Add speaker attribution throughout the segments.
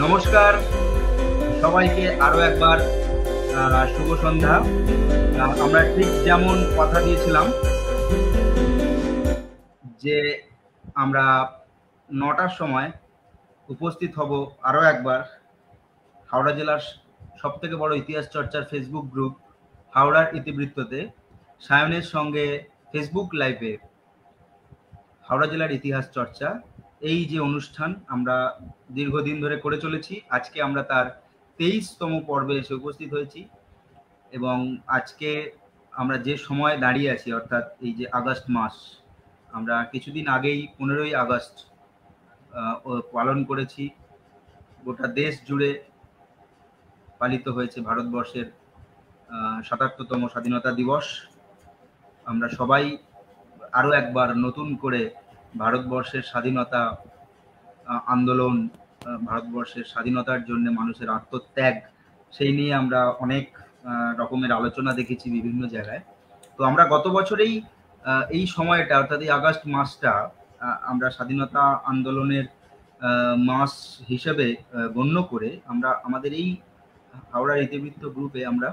Speaker 1: নমস্কার সবাইকে, আরো একবার শুভ সন্ধ্যা। আমরা ঠিক যেমন কথা দিয়েছিলাম যে আমরা 9টার সময় উপস্থিত হব আরো একবার হাওড়া জেলার সব থেকে বড় ইতিহাস চর্চার ফেসবুক গ্রুপ হাওড়ার ইতিবৃত্ততে সায়নের সঙ্গে ফেসবুক লাইভে হাওড়া জেলার ইতিহাস চর্চা, এই যে অনুষ্ঠান আমরা দীর্ঘদিন ধরে করে চলেছি, আজকে আমরা তার 23তম পর্বে এসে উপস্থিত হয়েছি। এবং আজকে আমরা যে সময় দাঁড়িয়ে আছি, অর্থাৎ এই যে আগস্ট মাস, আমরা কিছুদিন আগেই 15ই আগস্ট পালন করেছি। গোটা দেশ জুড়ে পালিত হয়েছে ভারতবর্ষের 77তম স্বাধীনতা দিবস। আমরা সবাই আরো একবার নতুন করে ভারতবর্ষের স্বাধীনতা আন্দোলন, ভারতবর্ষের স্বাধীনতার জন্য মানুষের আত্মত্যাগ, সেই নিয়ে আমরা অনেক রকমের আলোচনা দেখেছি বিভিন্ন জায়গায়। তো আমরা গত বছরেই এই সময়টা, অর্থাৎ এই আগস্ট মাসটা আমরা স্বাধীনতা আন্দোলনের মাস হিসেবে গণ্য করে আমরা আমাদের এই হাওড়ার ইতিবৃত্ত গ্রুপে আমরা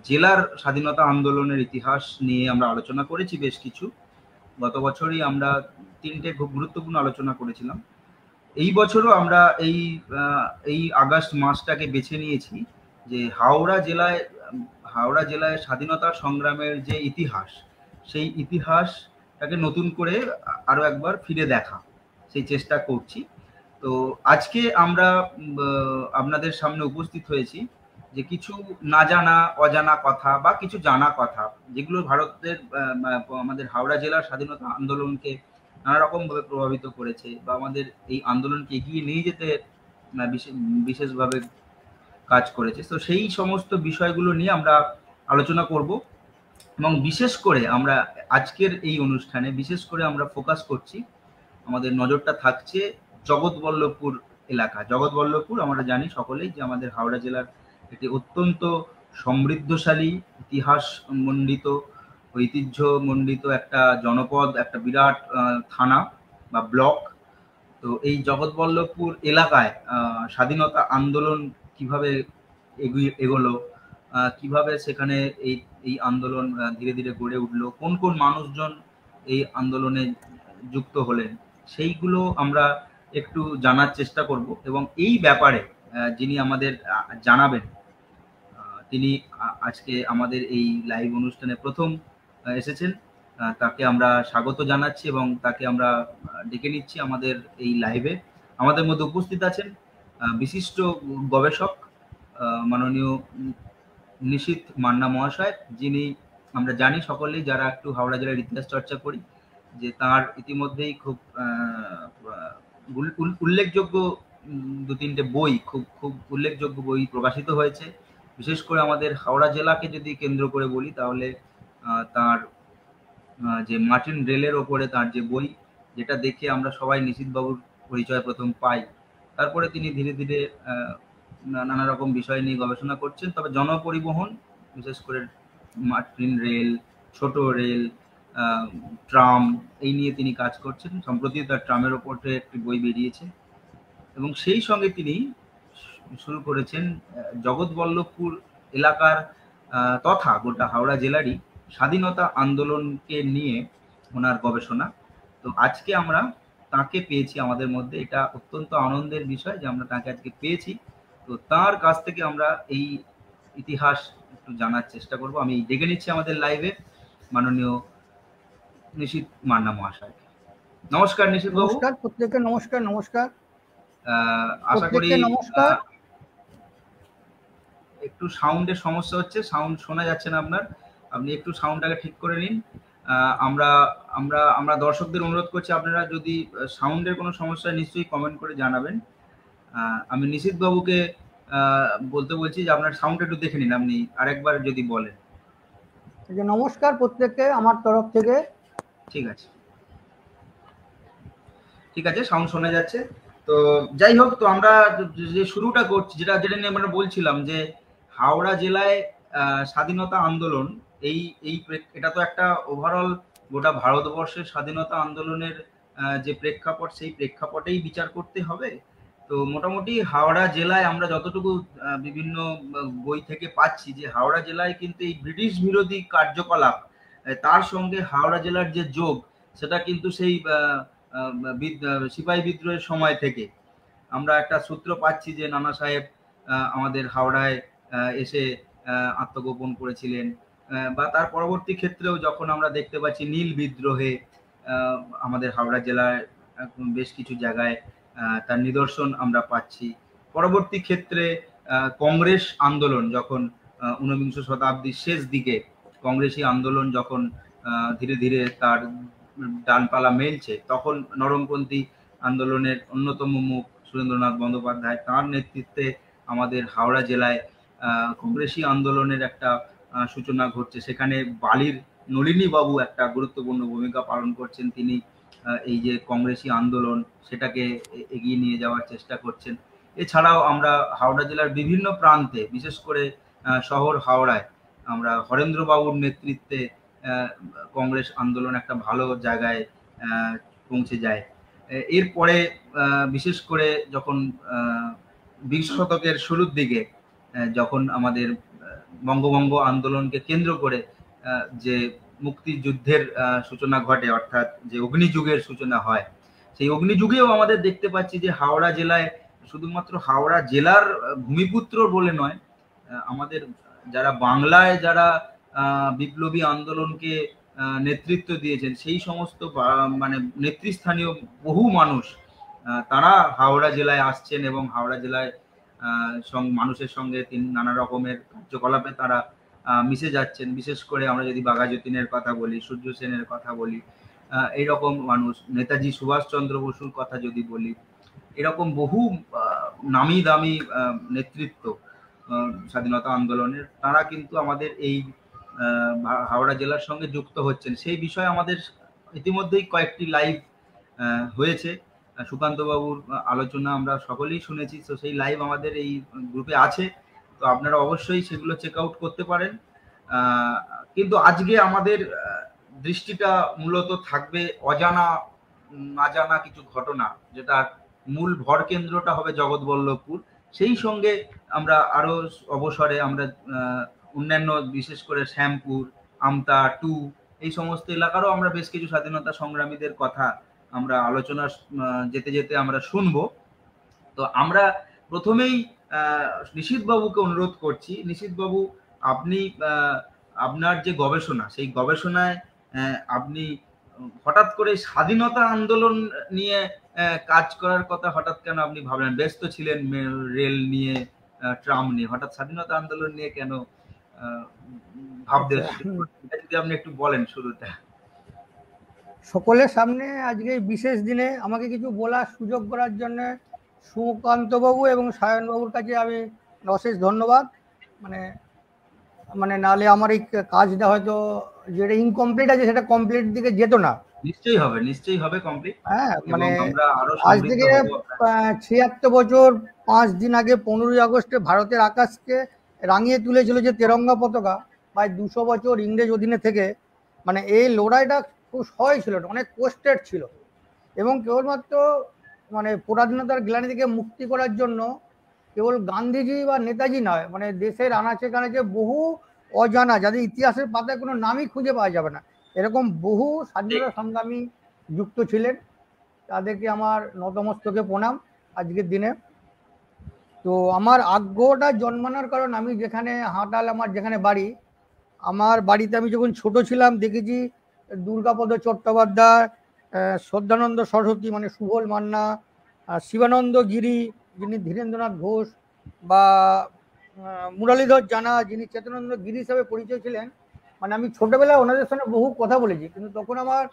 Speaker 1: জেলার স্বাধীনতা আন্দোলনের ইতিহাস নিয়ে আমরা আলোচনা করেছি বেশ কিছু। গত বছরই আমরা 3টে খুব গুরুত্বপূর্ণ আলোচনা করেছিলাম। এই বছরও আমরা এই আগস্ট মাসটাকে বেছে নিয়েছি যে হাওড়া জেলায় স্বাধীনতা সংগ্রামের যে ইতিহাস, সেই ইতিহাসটাকে নতুন করে আরো একবার ফিরে দেখা, সেই চেষ্টা করছি। তো আজকে আমরা আপনাদের সামনে উপস্থিত হয়েছি যে কিছু না জানা অজানা কথা বা কিছু জানা কথা, যেগুলো ভারতের আমাদের হাওড়া জেলার স্বাধীনতা আন্দোলনকে নানা রকম ভাবে প্রভাবিত করেছে বা আমাদের এই আন্দোলনকে এগিয়ে নিয়ে যেতে বিশেষভাবে কাজ করেছে। তো সেই সমস্ত বিষয়গুলো নিয়ে আমরা আলোচনা করব। এবং বিশেষ করে আমরা আজকের এই অনুষ্ঠানে বিশেষ করে আমরা ফোকাস করছি, আমাদের নজরটা থাকছে জগৎবল্লভপুর এলাকা। জগৎবল্লভপুর আমরা জানি সকলেই যে আমাদের হাওড়া জেলার একটি অত্যন্ত সমৃদ্ধশালী, ইতিহাস মণ্ডিত, ঐতিহ্যমণ্ডিত একটা জনপদ, একটা বিরাট থানা বা ব্লক। তো এই জগৎবল্লভপুর এলাকায় স্বাধীনতা আন্দোলন কিভাবে এগোলো, কিভাবে সেখানে এই আন্দোলন ধীরে ধীরে গড়ে উঠলো, কোন কোন মানুষজন এই আন্দোলনে যুক্ত হলেন, সেইগুলো আমরা একটু জানার চেষ্টা করব। এবং এই ব্যাপারে যিনি আমাদের জানাবেন, তিনি আজকে আমাদের এই লাইভ অনুষ্ঠানে প্রথম এসেছেন। তাকে আমরা স্বাগত জানাচ্ছি এবং তাকে আমরা ডেকে নিচ্ছি আমাদের এই লাইভে। আমাদের মধ্যে উপস্থিত আছেন বিশিষ্ট গবেষক মাননীয় নিশীথ মান্না মহাশয়, যিনি আমরা জানি সকলেই যারা একটু হাওড়া জেলার ইতিহাস চর্চা করি যে তার ইতিমধ্যেই খুব উল্লেখযোগ্য 2-3টে বই, খুব উল্লেখযোগ্য বই প্রকাশিত হয়েছে। বিশেষ করে আমাদের হাওড়া জেলাকে যদি কেন্দ্র করে বলি, তাহলে তার যে মার্টিন রেলের ওপরে তার যে বই, যেটা দেখে আমরা সবাই নিশীথ বাবুর পরিচয় প্রথম পাই। তারপরে তিনি ধীরে ধীরে নানা রকম বিষয় নিয়ে গবেষণা করছেন। তবে জনপরিবহন, বিশেষ করে মার্টিন রেল, ছোট রেল, ট্রাম, এই নিয়ে তিনি কাজ করছেন। সম্প্রতি তার ট্রামের ওপরে একটি বই বেরিয়েছে এবং সেই সঙ্গে তিনি শুরু করেছেন জগৎবল্লভপুর এলাকার তথা গোটা হাওড়া জেলারই স্বাধীনতা আন্দোলনকে নিয়ে ওনার গবেষণা। তো আজকে আমরা তাকে পেয়েছি আমাদের মধ্যে, এটা অত্যন্ত আনন্দের বিষয় যে আমরা তাকে আজকে পেয়েছি। তো তার কাছ থেকে আমরা এই ইতিহাস একটু জানার চেষ্টা করব। আমি ডেকে নিচ্ছি আমাদের লাইভে মাননীয় নিশীথ মান্না মহাশয়। নমস্কার নিশীথ বাবু।
Speaker 2: নমস্কার প্রত্যেককে, নমস্কার। নমস্কার
Speaker 1: আশা করি
Speaker 2: নমস্কার।
Speaker 1: একটু সাউন্ডের সমস্যা হচ্ছে, সাউন্ড শোনা যাচ্ছে না আপনার, আপনি একটু সাউন্ডটাকে ঠিক করে নিন। আমরা আমরা আমরা দর্শকদের অনুরোধ করছি, আপনারা যদি সাউন্ডের কোনো সমস্যা নিশ্চয়ই কমেন্ট করে জানাবেন। আমি নিশীথ বাবুকে বলতে বলছি যে আপনার সাউন্ড একটু দেখে নিন, আপনি আরেকবার যদি বলেন।
Speaker 2: নমস্কার প্রত্যেককে আমার তরফ থেকে।
Speaker 1: ঠিক আছে, ঠিক আছে, সাউন্ড শোনা যাচ্ছে। তো যাই হোক, তো আমরা যে শুরুটা করছি, যেটা নিয়ে আমরা বলছিলাম যে হাওড়া জেলায় স্বাধীনতা আন্দোলন, এটা তো একটা ওভারঅল গোটা ভারতবর্ষের স্বাধীনতা আন্দোলনের যে প্রেক্ষাপট, সেই প্রেক্ষাপটেই বিচার করতে হবে। তো মোটামুটি হাওড়া জেলায় আমরা যতটুকু বিভিন্ন বই থেকে পাচ্ছি, যে হাওড়া জেলায় কিন্তু এই ব্রিটিশ বিরোধী কার্যকলাপ, তার সঙ্গে হাওড়া জেলার যে যোগ, সেটা কিন্তু সেই সিপাহী বিদ্রোহের সময় থেকে আমরা একটা সূত্র পাচ্ছি যে নানা সাহেব আমাদের হাওড়ায় এসে আত্মগোপন করেছিলেন, বা তার পরবর্তী ক্ষেত্রেও যখন আমরা দেখতে পাচ্ছি নীল বিদ্রোহে আমাদের হাওড়া জেলায় বেশ কিছু জায়গায় তার নিদর্শন আমরা পাচ্ছি। পরবর্তী ক্ষেত্রে কংগ্রেস আন্দোলন যখন ঊনবিংশ শতাব্দীর শেষ দিকে কংগ্রেসী আন্দোলন যখন ধীরে ধীরে তার ডালপালা মেলছে, তখন নরমপন্থী আন্দোলনের অন্যতম মুখ সুরেন্দ্রনাথ বন্দ্যোপাধ্যায়, তার নেতৃত্বে আমাদের হাওড়া জেলায় কংগ্রেসী আন্দোলনের একটা সূচনা ঘটছে। সেখানে বালির নলিনী বাবু একটা গুরুত্বপূর্ণ ভূমিকা পালন করছেন। তিনি এই যে কংগ্রেসী আন্দোলন, সেটাকে এগিয়ে নিয়ে যাওয়ার চেষ্টা করছেন। এছাড়াও আমরা হাওড়া জেলার বিভিন্ন প্রান্তে, বিশেষ করে শহর হাওড়ায়, আমরা হরেন্দ্র বাবুর নেতৃত্বে কংগ্রেস আন্দোলন একটা ভালো জায়গায় পৌঁছে যায়। এরপরে বিশেষ করে যখন বিংশ শতকের শুরুর দিকে যখন আমাদের বঙ্গভঙ্গ আন্দোলনকে কেন্দ্র করে যে মুক্তিযুদ্ধের সূচনা ঘটে, অর্থাৎ যে অগ্নিযুগের সূচনা হয়, সেই অগ্নিযুগেও আমাদের দেখতে পাচ্ছি যে হাওড়া জেলায়, শুধুমাত্র হাওড়া জেলার ভূমিপুত্র বলে নয়, আমাদের যারা বাংলায় যারা বিপ্লবী আন্দোলনকে নেতৃত্ব দিয়েছেন, সেই সমস্ত মানে নেতৃস্থানীয় বহু মানুষ তারা হাওড়া জেলায় আসছেন এবং হাওড়া জেলায় মানুষের সঙ্গে নানা রকমের কার্যকলাপে তারা মিশে যাচ্ছেন। বিশেষ করে আমরা যদি বাঘা যতীনের কথা বলি, সূর্য সেনের কথা বলি, এইরকম মানুষ, নেতাজি সুভাষচন্দ্র বসুর কথা যদি বলি, এরকম বহু নামি দামি নেতৃত্ব স্বাধীনতা আন্দোলনের, তারা কিন্তু আমাদের এই হাওড়া জেলার সঙ্গে যুক্ত হচ্ছেন। সেই বিষয়ে আমাদের ইতিমধ্যেই কয়েকটি লাইভ হয়েছে, সুকান্ত বাবুর আলোচনা আমরা সকলেই শুনেছি। তো সেই লাইভ আমাদের এই গ্রুপে আছে, তো আপনারা অবশ্যই সেগুলো চেক আউট করতে পারেন। কিন্তু আজকে আমাদের দৃষ্টিটা মূলত থাকবে অজানা না জানা কিছু ঘটনা, যেটা মূল ভর কেন্দ্রটা হবে জগৎবল্লভপুর। সেই সঙ্গে আমরা আরো অবসরে আমরা অন্যান্য, বিশেষ করে শ্যামপুর, আমতা টু, এই সমস্ত এলাকারও আমরা বেশ কিছু স্বাধীনতা সংগ্রামীদের কথা আমরা আলোচনা যেতে যেতে আমরা শুনবো। তো আমরা প্রথমেই নিশীথ বাবুকে অনুরোধ করছি, নিশীথ বাবু, আপনি আপনার যে গবেষণা, সেই গবেষণায় আপনি হঠাৎ করে স্বাধীনতা আন্দোলন নিয়ে কাজ করার কথা হঠাৎ কেন আপনি ভাবলেন? ব্যস্ত ছিলেন রেল নিয়ে, ট্রাম নিয়ে, হঠাৎ স্বাধীনতা আন্দোলন নিয়ে কেন ভাবতে, যদি আপনি একটু বলেন শুরুটা।
Speaker 2: সকলের সামনে আজকে বিশেষ দিনে আমাকে কিছু বলার সুযোগ করার জন্য সুকান্ত বাবু এবং সায়ন বাবুর কাছে আমি অশেষ ধন্যবাদ। মানে নালে আমার এই কাজটা হয়তো যেটা ইনকমপ্লিট আছে সেটা কমপ্লিট দিকে যেত না।
Speaker 1: নিশ্চয়ই হবে কমপ্লিট।
Speaker 2: হ্যাঁ, মানে আজ থেকে ৭৬ বছর ৫ দিন আগে ১৫ই আগস্টে ভারতের আকাশকে রাঙিয়ে তুলেছিল যে তেরঙ্গা পতাকা, প্রায় ২০০ বছর ইংরেজ অধীনে থেকে, মানে এই লড়াইটা খুব সহজ ছিল না, অনেক কোস্টেড ছিল। এবং কেবলমাত্র মানে পরাধীনতার গ্লানি থেকে মুক্তি করার জন্য কেবল গান্ধীজি বা নেতাজি নয়, মানে দেশের আনাচে কানাচে বহু অজানা, যাদের ইতিহাসের পাতায় কোনো নামই খুঁজে পাওয়া যাবে না, এরকম বহু স্বাধীনতা সংগ্রামী যুক্ত ছিলেন। তাদেরকে আমার নতমস্তকে প্রণাম আজকের দিনে। তো আমার আগ্রহটা জন্মানোর কারণ আমি যেখানে হাঁটাল, আমার যেখানে বাড়ি, আমার বাড়িতে আমি যখন ছোট ছিলাম দেখেছি দুর্গাপদ চট্টোপাধ্যায়, শ্রদ্ধানন্দ সরস্বতী মানে সুবল মান্না, শিবানন্দ গিরি যিনি ধীরেন্দ্রনাথ ঘোষ, বা মুরলীধর জানা যিনি চেতনানন্দ গিরি হিসাবে পরিচয় ছিলেন। মানে আমি ছোটবেলায় ওনাদের সঙ্গে বহু কথা বলেছি, কিন্তু তখন আমার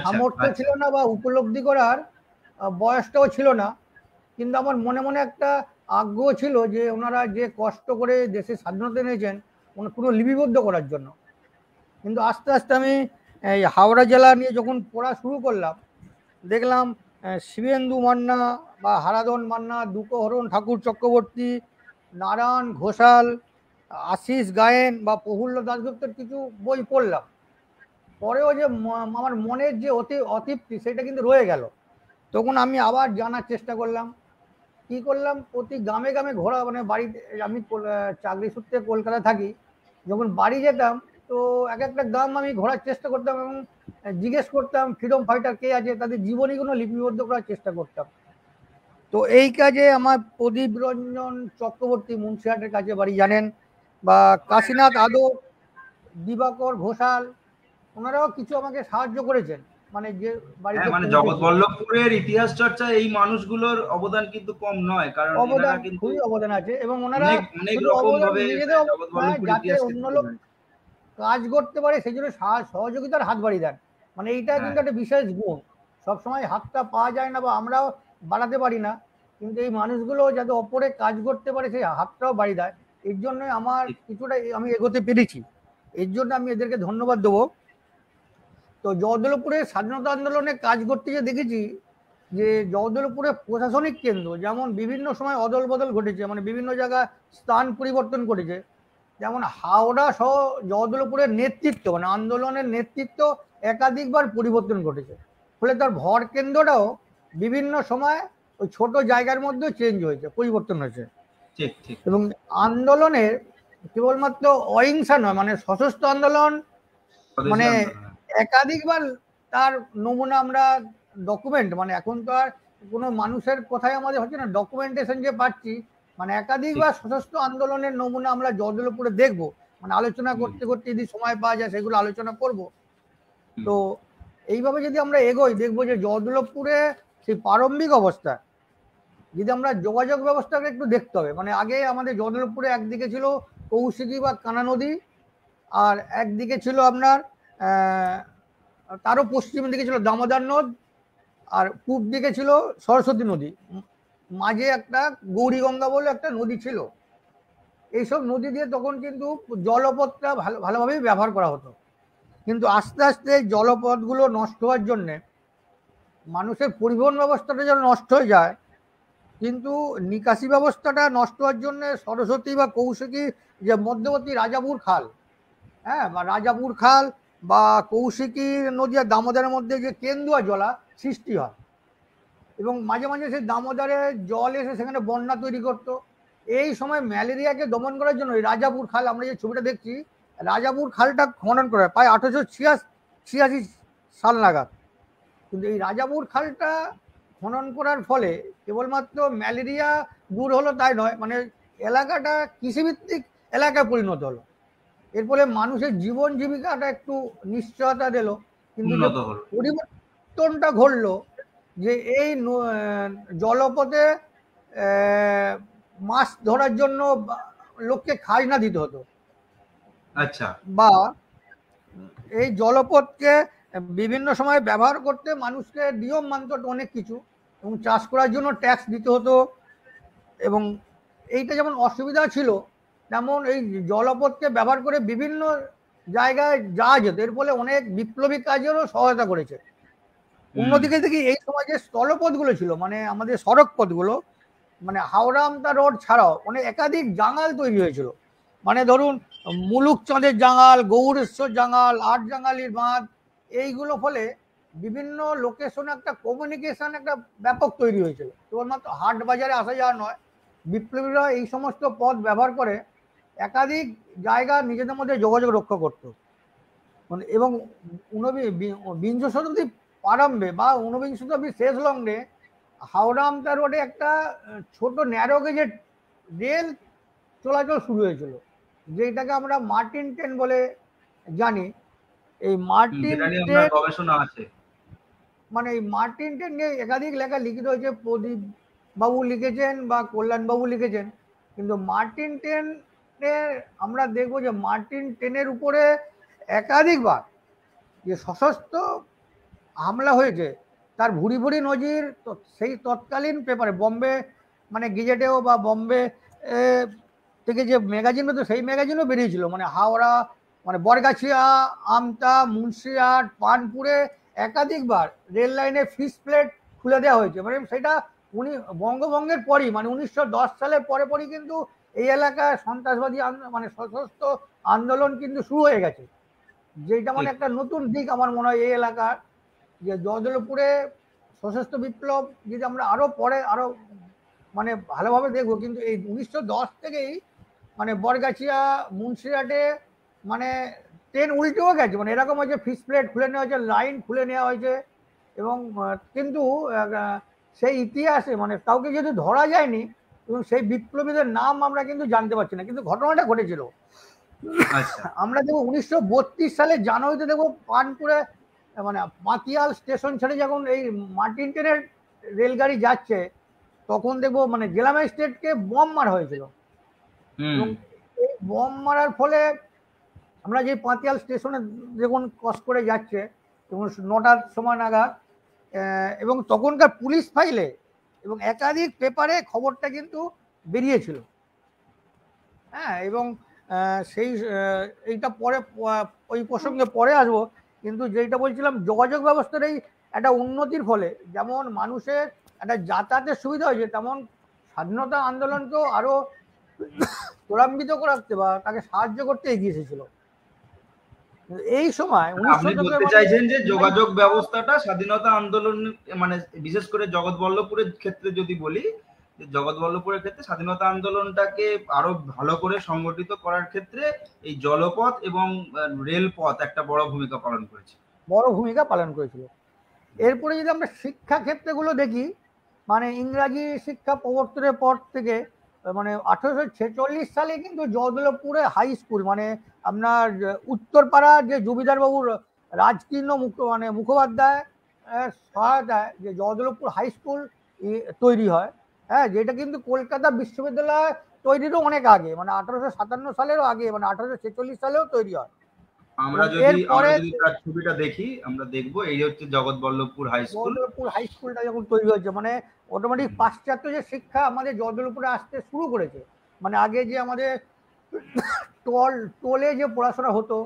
Speaker 2: সামর্থ্য ছিল না বা উপলব্ধি করার বয়সটাও ছিল না। কিন্তু আমার মনে মনে একটা আগ্রহ ছিল যে ওনারা যে কষ্ট করে দেশের স্বাধীনতা নিয়েছেন পুরো লিপিবদ্ধ করার জন্য। কিন্তু আস্তে আস্তে আমি এই হাওড়া জেলা নিয়ে যখন পড়া শুরু করলাম, দেখলাম শিবেন্দু মান্না বা হারাধন মান্না, দুঃখহরণ ঠাকুর চক্রবর্তী, নারায়ণ ঘোষাল, আশিস গায়েন বা প্রফুল্ল দাশগুপ্তের কিছু বই পড়লাম। পরেও যে আমার মনের যে অতৃপ্তি সেটা কিন্তু রয়ে গেল। তখন আমি আবার জানার চেষ্টা করলাম। কি করলাম, প্রতি গ্রামে গ্রামে ঘোরা, মানে বাড়িতে আমি চাকরি সূত্রে কলকাতা থাকি, যখন বাড়ি যেতাম তো এক একটা গ্রাম আমি ঘোরার চেষ্টা করতাম এবং জিজ্ঞেস করতাম ফ্রিডম ফাইটার কে আছে, তাদের জীবনীগুলো লিপিবদ্ধ করার চেষ্টা করতাম। তো এই কাজে আমার প্রদীপ রঞ্জন চক্রবর্তী মুন্সিহাটের কাছে বাড়ি জানেন, বা কাশীনাথ আদর, দিবাকর ঘোষাল, ওনারাও কিছু আমাকে সাহায্য করেছেন। মানে যে বাড়িতে
Speaker 1: মানে জগৎবল্লভপুরের ইতিহাস চর্চা এই মানুষগুলোর অবদান কিন্তু কম নয়, কারণ
Speaker 2: অবদান খুবই অবদান আছে এবং ওনারা
Speaker 1: অনেক রকম ভাবে
Speaker 2: যাতে অন্য লোক কাজ করতে পারে সেই জন্য সহযোগিতার হাত বাড়িয়ে দেন। মানে এইটা কিন্তু একটা বিশেষ গুণ, সবসময় হাতটা পাওয়া যায় না বা আমরাও বাড়াতে পারি না, কিন্তু এই মানুষগুলো যাতে অপরে কাজ করতে পারে সেই হাতটাও বাড়িয়ে দেয়। এর জন্য আমার কিছুটা আমি এগোতে পেরেছি, এর জন্য আমি এদেরকে ধন্যবাদ দেবো। তো জগদলপুরের স্বাধীনতা আন্দোলনে কাজ করতে গিয়ে দেখেছি যে জগদলপুরে প্রশাসনিক কেন্দ্র যেমন বিভিন্ন সময় অদল বদল ঘটেছে, মানে বিভিন্ন জায়গায় স্থান পরিবর্তন করেছে। যেমন হাওড়া সহ জগদলপুরের নেতৃত্ব, মানে আন্দোলনের নেতৃত্ব একাধিকবার পরিবর্তন ঘটেছে, ফলে তার ভর কেন্দ্রটাও বিভিন্ন সময় ওই ছোট জায়গার মধ্যে চেঞ্জ হয়েছে, পরিবর্তন হয়েছে। এবং আন্দোলনের কেবলমাত্র অহিংসা নয়, মানে সশস্ত্র আন্দোলন, মানে একাধিকবার তার নমুনা আমরা ডকুমেন্ট, মানে এখন তো আর কোনো মানুষের কথাই আমাদের হচ্ছে না, ডকুমেন্টেশন যে পাচ্ছি, মানে একাধিকবার সশস্ত্র আন্দোলনের নমুনা আমরা জগদলপুরে দেখবো। মানে আলোচনা করতে করতে যদি সময় পাওয়া যায় সেগুলো আলোচনা করব। তো এইভাবে যদি আমরা এগোই দেখবো যে জগদলপুরে সেই প্রারম্ভিক অবস্থা, যদি আমরা যোগাযোগ ব্যবস্থাকে একটু দেখতে হবে। মানে আগে আমাদের জগদলপুরে একদিকে ছিল কৌশিকী বা কানা নদী, আর একদিকে ছিল আপনার তারও পশ্চিম দিকে ছিল দামোদর নদ, আর পূব দিকে ছিল সরস্বতী নদী, মাঝে একটা গৌরীগঙ্গা বলে একটা নদী ছিল। এইসব নদী দিয়ে তখন কিন্তু জলপথটা ভালোভাবেই ব্যবহার করা হতো। কিন্তু আস্তে আস্তে জলপথগুলো নষ্ট হওয়ার জন্যে মানুষের পরিবহন ব্যবস্থাটা যেন নষ্ট হয়ে যায়, কিন্তু নিকাশি ব্যবস্থাটা নষ্ট হওয়ার জন্য সরস্বতী বা কৌশিকী যে মধ্যবর্তী রাজাপুর খাল, হ্যাঁ, বা রাজাপুর খাল বা কৌশিকী নদী আর দামোদরের মধ্যে যে কেন্দুয়া জলা সৃষ্টি হয়, এবং মাঝে মাঝে সেই দামোদরে জল এসে সেখানে বন্যা তৈরি করতো। এই সময় ম্যালেরিয়াকে দমন করার জন্য রাজাপুর খাল, আমরা যে ছবিটা দেখছি, রাজাপুর খালটা খনন করা হয় প্রায় 1886 সাল নাগাদ। কিন্তু এই রাজাপুর খালটা খনন করার ফলে কেবলমাত্র ম্যালেরিয়া দূর হলো তাই নয়, মানে এলাকাটা কৃষিভিত্তিক এলাকায় পরিণত হলো। এর ফলে মানুষের জীবন জীবিকাটা একটু নিশ্চয়তা দিল। কিন্তু পরিবর্তনটা ঘটলো যে এই জলপথে মাছ ধরার জন্য লোককে খাজনা দিতে হতো, আচ্ছা, বা এই জলপথকে বিভিন্ন সময় ব্যবহার করতে মানুষকে নিয়ম মানতে হতো অনেক কিছু, এবং চাষ করার জন্য ট্যাক্স দিতে হতো। এবং এইটা যেমন অসুবিধা ছিল, তেমন এই জলপথকে ব্যবহার করে বিভিন্ন জায়গায় যাওয়া যেত, এর ফলে অনেক বিপ্লবী কাজেরও সহায়তা করেছে। অন্যদিকে দেখি এই সময় যে স্থলপথগুলো ছিল, মানে আমাদের সড়ক পথগুলো, মানে হাওড়া আমতা রোড ছাড়াও অনেক একাধিক জাঙ্গাল তৈরি হয়েছিল। মানে ধরুন মুলুকচাঁদের জাঙ্গাল, গৌরেশ্বর জাঙ্গাল, আটজাঙ্গালির বাঁধ, এইগুলো ফলে বিভিন্ন লোকেশনে একটা কমিউনিকেশন একটা ব্যাপক তৈরি হয়েছিল। কেবলমাত্র হাট বাজারে আসা যাওয়া নয়, বিপ্লবীরা এই সমস্ত পথ ব্যবহার করে একাধিক জায়গা নিজেদের মধ্যে যোগাযোগ রক্ষা করত। মানে এবং বিংশ শতাব্দীর প্রারম্ভে বা ঊনবিংশ শতাব্দীর শেষ লগ্নে হাওড়া আমতা রোডে একটা ছোট ন্যারো গেজের রেল চলাচল শুরু হয়েছিল, যেটাকে আমরা মার্টিন ট্রেন বলে জানি। এই মার্টিন ট্রেন
Speaker 1: গবেষণা আছে,
Speaker 2: মানে এই মার্টিন ট্রেন নিয়ে একাধিক লেখা লিখিত হয়েছে, প্রদীপ বাবু লিখেছেন বা কল্যাণ বাবু লিখেছেন। কিন্তু মার্টিন ট্রেনের আমরা দেখব যে মার্টিন ট্রেনের উপরে একাধিকবার যে সশস্ত্র হামলা হয়েছে তার ভুরি ভুরি নজির সেই তৎকালীন পেপারে, বম্বে মানে গেজেটেও বা বম্বে থেকে যে ম্যাগাজিন হতো সেই ম্যাগাজিনও বেরিয়েছিল। মানে হাওড়া, মানে বরগাছিয়া, আমতা, মুন্সিরহাট, পানপুরে একাধিকবার রেল লাইনে ফিস প্লেট খুলে দেওয়া হয়েছে। মানে সেটা বঙ্গভঙ্গের পরই, মানে 1910 সালের পরে পরই কিন্তু এই এলাকায় সন্ত্রাসবাদী মানে সশস্ত্র আন্দোলন কিন্তু শুরু হয়ে গেছে, যেটা মানে একটা নতুন দিক আমার মনে হয় এই এলাকার। যে জয়দলপুরে সশস্ত্র বিপ্লব যদি আমরা আরো পরে আরো মানে ভালোভাবে দেখবো, কিন্তু এই 1910 থেকেই মানে বরগাছিয়া, মুন্সিরহাটে মানে ট্রেন উল্টেও গেছে। মানে এরকম হয়েছে ফিস প্লেট খুলে নেওয়া হয়েছে, লাইন খুলে নেওয়া হয়েছে। এবং কিন্তু সেই ইতিহাসে মানে কাউকে যেহেতু ধরা যায়নি এবং সেই বিপ্লবীদের নাম আমরা কিন্তু জানতে পারছি না, কিন্তু ঘটনাটা ঘটেছিল। আমরা দেখবো 1932 সালে জানুয়ারিতে দেখবো পানপুরে মানে মাতিয়াল স্টেশন ছেড়ে যখন এই মার্টিন ট্রেনের রেলগাড়ি যাচ্ছে, তখন দেখবো মানে জেলা ম্যাজিস্ট্রেটকে বম মারা হয়েছিল। এবং এই বম মারার ফলে আমরা যে পাতিয়াল স্টেশনে যখন ক্রস করে যাচ্ছে তখন 9টার সময় নাগাদ, এবং তখনকার পুলিশ ফাইলে এবং একাধিক পেপারে খবরটা কিন্তু বেরিয়েছিল। হ্যাঁ, এবং সেই এইটা পরে ওই প্রসঙ্গে পরে আসবো। কিন্তু যেটা বলছিলাম, যোগাযোগ ব্যবস্থার এই একটা উন্নতির ফলে যেমন মানুষের একটা যাতায়াতের সুবিধা হয়েছে, তেমন স্বাধীনতা আন্দোলনকেও আরো ত্বরান্বিত করতে বা তাকে সাহায্য করতে এগিয়ে এসেছিল এই সময়।
Speaker 1: আপনি বলতে চাইছেন যে যোগাযোগ ব্যবস্থাটা স্বাধীনতা আন্দোলন মানে বিশেষ করে জগৎবল্লভপুরের ক্ষেত্রে যদি বলি, জগৎবল্লভপুরের ক্ষেত্রে স্বাধীনতা আন্দোলনটাকে আরো ভালো করে সংগঠিত করার ক্ষেত্রে এই জলপথ এবং রেলপথ একটা বড় ভূমিকা পালন করেছিল।
Speaker 2: এরপরে যদি আমরা শিক্ষা ক্ষেত্রগুলো দেখি, মানে ইংরাজি শিক্ষা প্রবর্তনের পর থেকে মানে 1846 সালে কিন্তু জগদলপুরে হাই স্কুল, মানে আপনার উত্তরপাড়া যে জমিদার বাবুর রাজকীর্ণ মানে মুখোপাধ্যায় সহায়তায় যে জগদলপুর হাই স্কুল তৈরি হয়। হ্যাঁ, যেটা কিন্তু কলকাতা বিশ্ববিদ্যালয় তৈরিরও অনেক আগে, মানে 1857 সালেরও আগে, মানে 1846 সালেও তৈরি হয়।
Speaker 1: আমরা যদি তার ছবিটা দেখি আমরা দেখবো এই হচ্ছে Jagatballavpur high school.
Speaker 2: Jagdalpur high স্কুলটা যখন তৈরি হয়েছে, মানে অটোমেটিক পাশ্চাত্য যে শিক্ষা আমাদের জগদলপুরে আসতে শুরু করেছে। মানে আগে যে আমাদের টোলে যে পড়াশোনা হতো,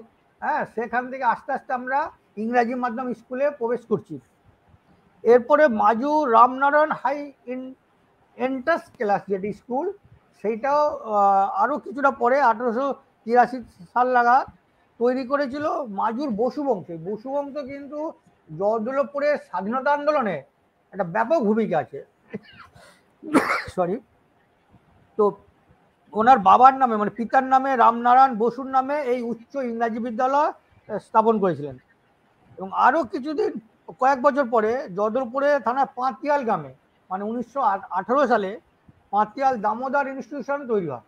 Speaker 2: হ্যাঁ, সেখান থেকে আস্তে আস্তে আমরা ইংরাজি মাধ্যম স্কুলে প্রবেশ করছি। এরপরে মাজু রামনারায়ণ হাই এন্ট্রান্স ক্লাস যেটি স্কুল, সেইটাও আরও কিছুটা পরে 1883 সাল নাগাদ তৈরি করেছিল মাজুর বসুবংশ। বসুবংশ কিন্তু জগদলপুরের স্বাধীনতা আন্দোলনে একটা ব্যাপক ভূমিকা আছে। সরি, তো ওনার বাবার নামে মানে পিতার নামে রামনারায়ণ বসুর নামে এই উচ্চ ইংরাজি বিদ্যালয় স্থাপন করেছিলেন। এবং আরও কিছুদিন কয়েক বছর পরে জগদলপুরে থানা পাতিয়াল গ্রামে মানে 1918 সালে পাতিয়াল দামোদর ইনস্টিটিউশন তৈরি হয়।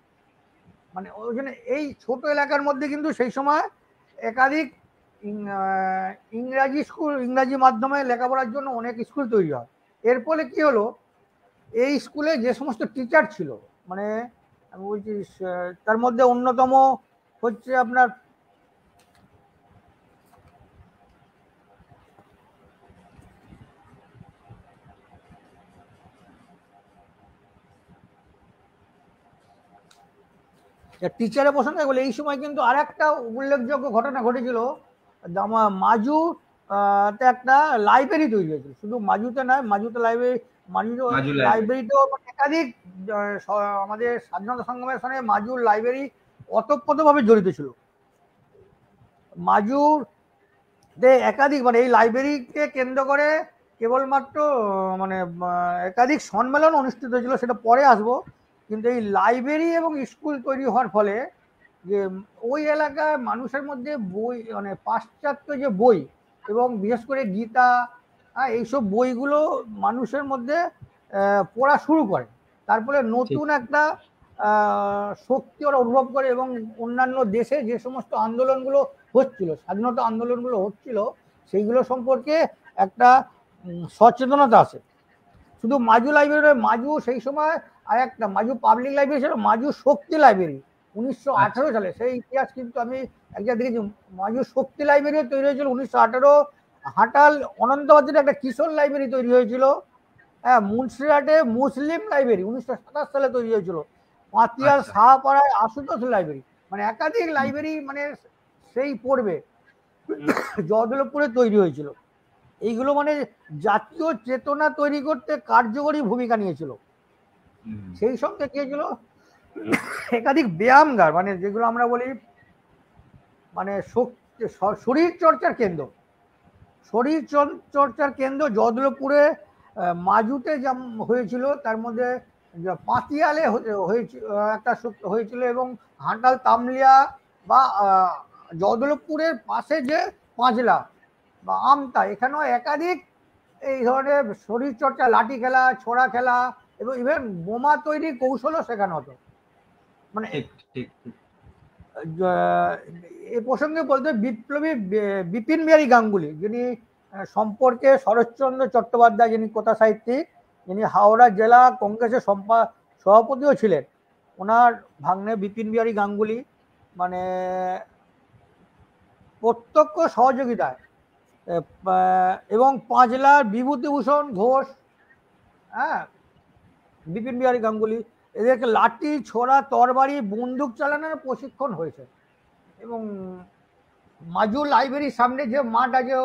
Speaker 2: মানে ওইখানে এই ছোট এলাকার মধ্যে কিন্তু সেই সময় একাধিক ইংরাজি স্কুল, ইংরাজি মাধ্যমে লেখাপড়ার জন্য অনেক স্কুল তৈরি হয়। এর ফলে কি হলো, এই স্কুলে যে সমস্ত টিচার ছিল, মানে আমি বলছি তার মধ্যে অন্যতম হচ্ছে আপনার টিচারের প্রসঙ্গে বলে এই সময় কিন্তু আর একটা উল্লেখযোগ্য ঘটনা ঘটেছিল। মাজু একটা লাইব্রেরি তৈরি হয়েছিল, শুধু মাজুতে নয়, মাজুতে লাইব্রেরিতেও একাধিক আমাদের স্বাধীনতা সংগ্রামের সঙ্গে মাজুর লাইব্রেরি ওতপ্রোতভাবে জড়িত ছিল। মাজুর একাধিক মানে এই লাইব্রেরিকে কেন্দ্র করে কেবলমাত্র মানে একাধিক সম্মেলন অনুষ্ঠিত হয়েছিল, সেটা পরে আসবো। কিন্তু এই লাইব্রেরি এবং স্কুল তৈরি হওয়ার ফলে যে ওই এলাকায় মানুষের মধ্যে বই মানে পাশ্চাত্য যে বই এবং বিশেষ করে গীতা, এইসব বইগুলো মানুষের মধ্যে পড়া শুরু করে। তার ফলে নতুন একটা শক্তি ওরা অনুভব করে এবং অন্যান্য দেশে যে সমস্ত আন্দোলনগুলো হচ্ছিল, স্বাধীনতা আন্দোলনগুলো হচ্ছিল, সেইগুলো সম্পর্কে একটা সচেতনতা আসে। শুধু মাজু লাইব্রেরি, মাজু সেই সময় আর একটা মাজু পাবলিক লাইব্রেরি ছিল, মাজু শক্তি লাইব্রেরি 1918 সালে। সেই ইতিহাস কিন্তু আমি এক জায়গায় দেখেছি। মাজু শক্তি লাইব্রেরি তৈরি হয়েছিল 1918। হাটাল অনন্তবাজারে একটা কিশোর লাইব্রেরি তৈরি হয়েছিল। হ্যাঁ, মুন্সিরহাটে মুসলিম লাইব্রেরি 1927 সালে তৈরি হয়েছিল। পাতিয়ার শাহপাড়ায় আশুতোষ লাইব্রেরি, মানে একাধিক লাইব্রেরি মানে সেই পড়বে জয়দলপুরে তৈরি হয়েছিল। এইগুলো মানে জাতীয় চেতনা তৈরি করতে কার্যকরী ভূমিকা নিয়েছিল। সেই সঙ্গে কি হয়েছিল, একাধিক ব্যায়ামগার, মানে যেগুলো আমরা বলি মানে শরীর চর্চার কেন্দ্র, শরীর চর্চার কেন্দ্র জয়দলপুরে মাজুতে হয়েছিল, তার মধ্যে পাতিয়ালে হয়েছিল একটা হয়েছিল, এবং হাটাল তামলিয়া বা জয়দলপুরের পাশে যে পাঁচলা বা আমতা, এখানেও একাধিক এই ধরনের শরীরচর্চা, লাঠি খেলা, ছোড়া খেলা এবং ইভেন বোমা তৈরি কৌশলও শেখানো হতো। মানে এ প্রসঙ্গে বলতে বিপ্লবী বিপিন বিহারী গাঙ্গুলি, যিনি সম্পর্কে শরৎচন্দ্র চট্টোপাধ্যায়, যিনি কথা সাহিত্যিক, যিনি হাওড়া জেলা কংগ্রেসের সভাপতিও ছিলেন, ওনার ভাগ্নে বিপিন বিহারী গাঙ্গুলি মানে প্রত্যক্ষ সহযোগিতায় এবং পাঁচলার বিভূতিভূষণ ঘোষ, হ্যাঁ, বিপিন বিহারী গাঙ্গুলি, এদেরকে লাঠি, ছোড়া, তরবারি, বন্দুক চালানোর প্রশিক্ষণ হয়েছে। এবং মাজু লাইব্রেরির সামনে যে মাঠ আছে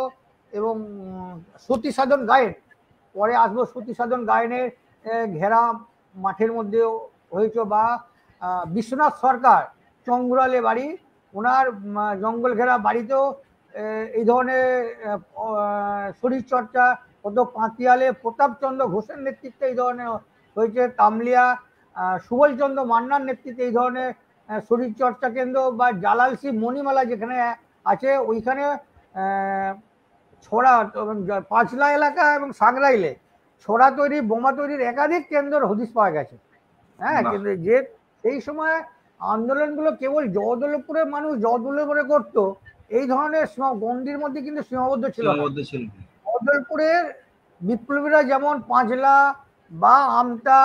Speaker 2: এবং সতী সাধন গায়েন, পরে আসবো, সতী সাধন গায়নের ঘেরা মাঠের মধ্যেও হয়েছে, বা বিশ্বনাথ সরকার চঙ্গুরালে বাড়ি, ওনার জঙ্গল ঘেরা বাড়িতেও এই ধরনের শরীরচর্চা কত। পাতিয়ালে প্রতাপচন্দ্র ঘোষের নেতৃত্বে এই ধরনের হয়েছে। তামলিয়া সুবলচন্দ্র মান্নার নেতৃত্বে এই ধরনের শরীরচর্চা কেন্দ্র, বা জালালসি মণিমালা যেখানে আছে ওইখানে ছোড়া, পাঁচলা এলাকা এবং সাংরাইলে ছোড়া তৈরি, বোমা তৈরির একাধিক কেন্দ্র হদিশ পাওয়া গেছে। হ্যাঁ, কিন্তু যে এই সময় আন্দোলনগুলো কেবল জয়দলপুরের মানুষ জয়দলপুরে করতো, এই ধরনের গণ্ডির মধ্যে কিন্তু সীমাবদ্ধ ছিল না। জয়দলপুরের বিপ্লবীরা যেমন পাঁচলা বা আমতা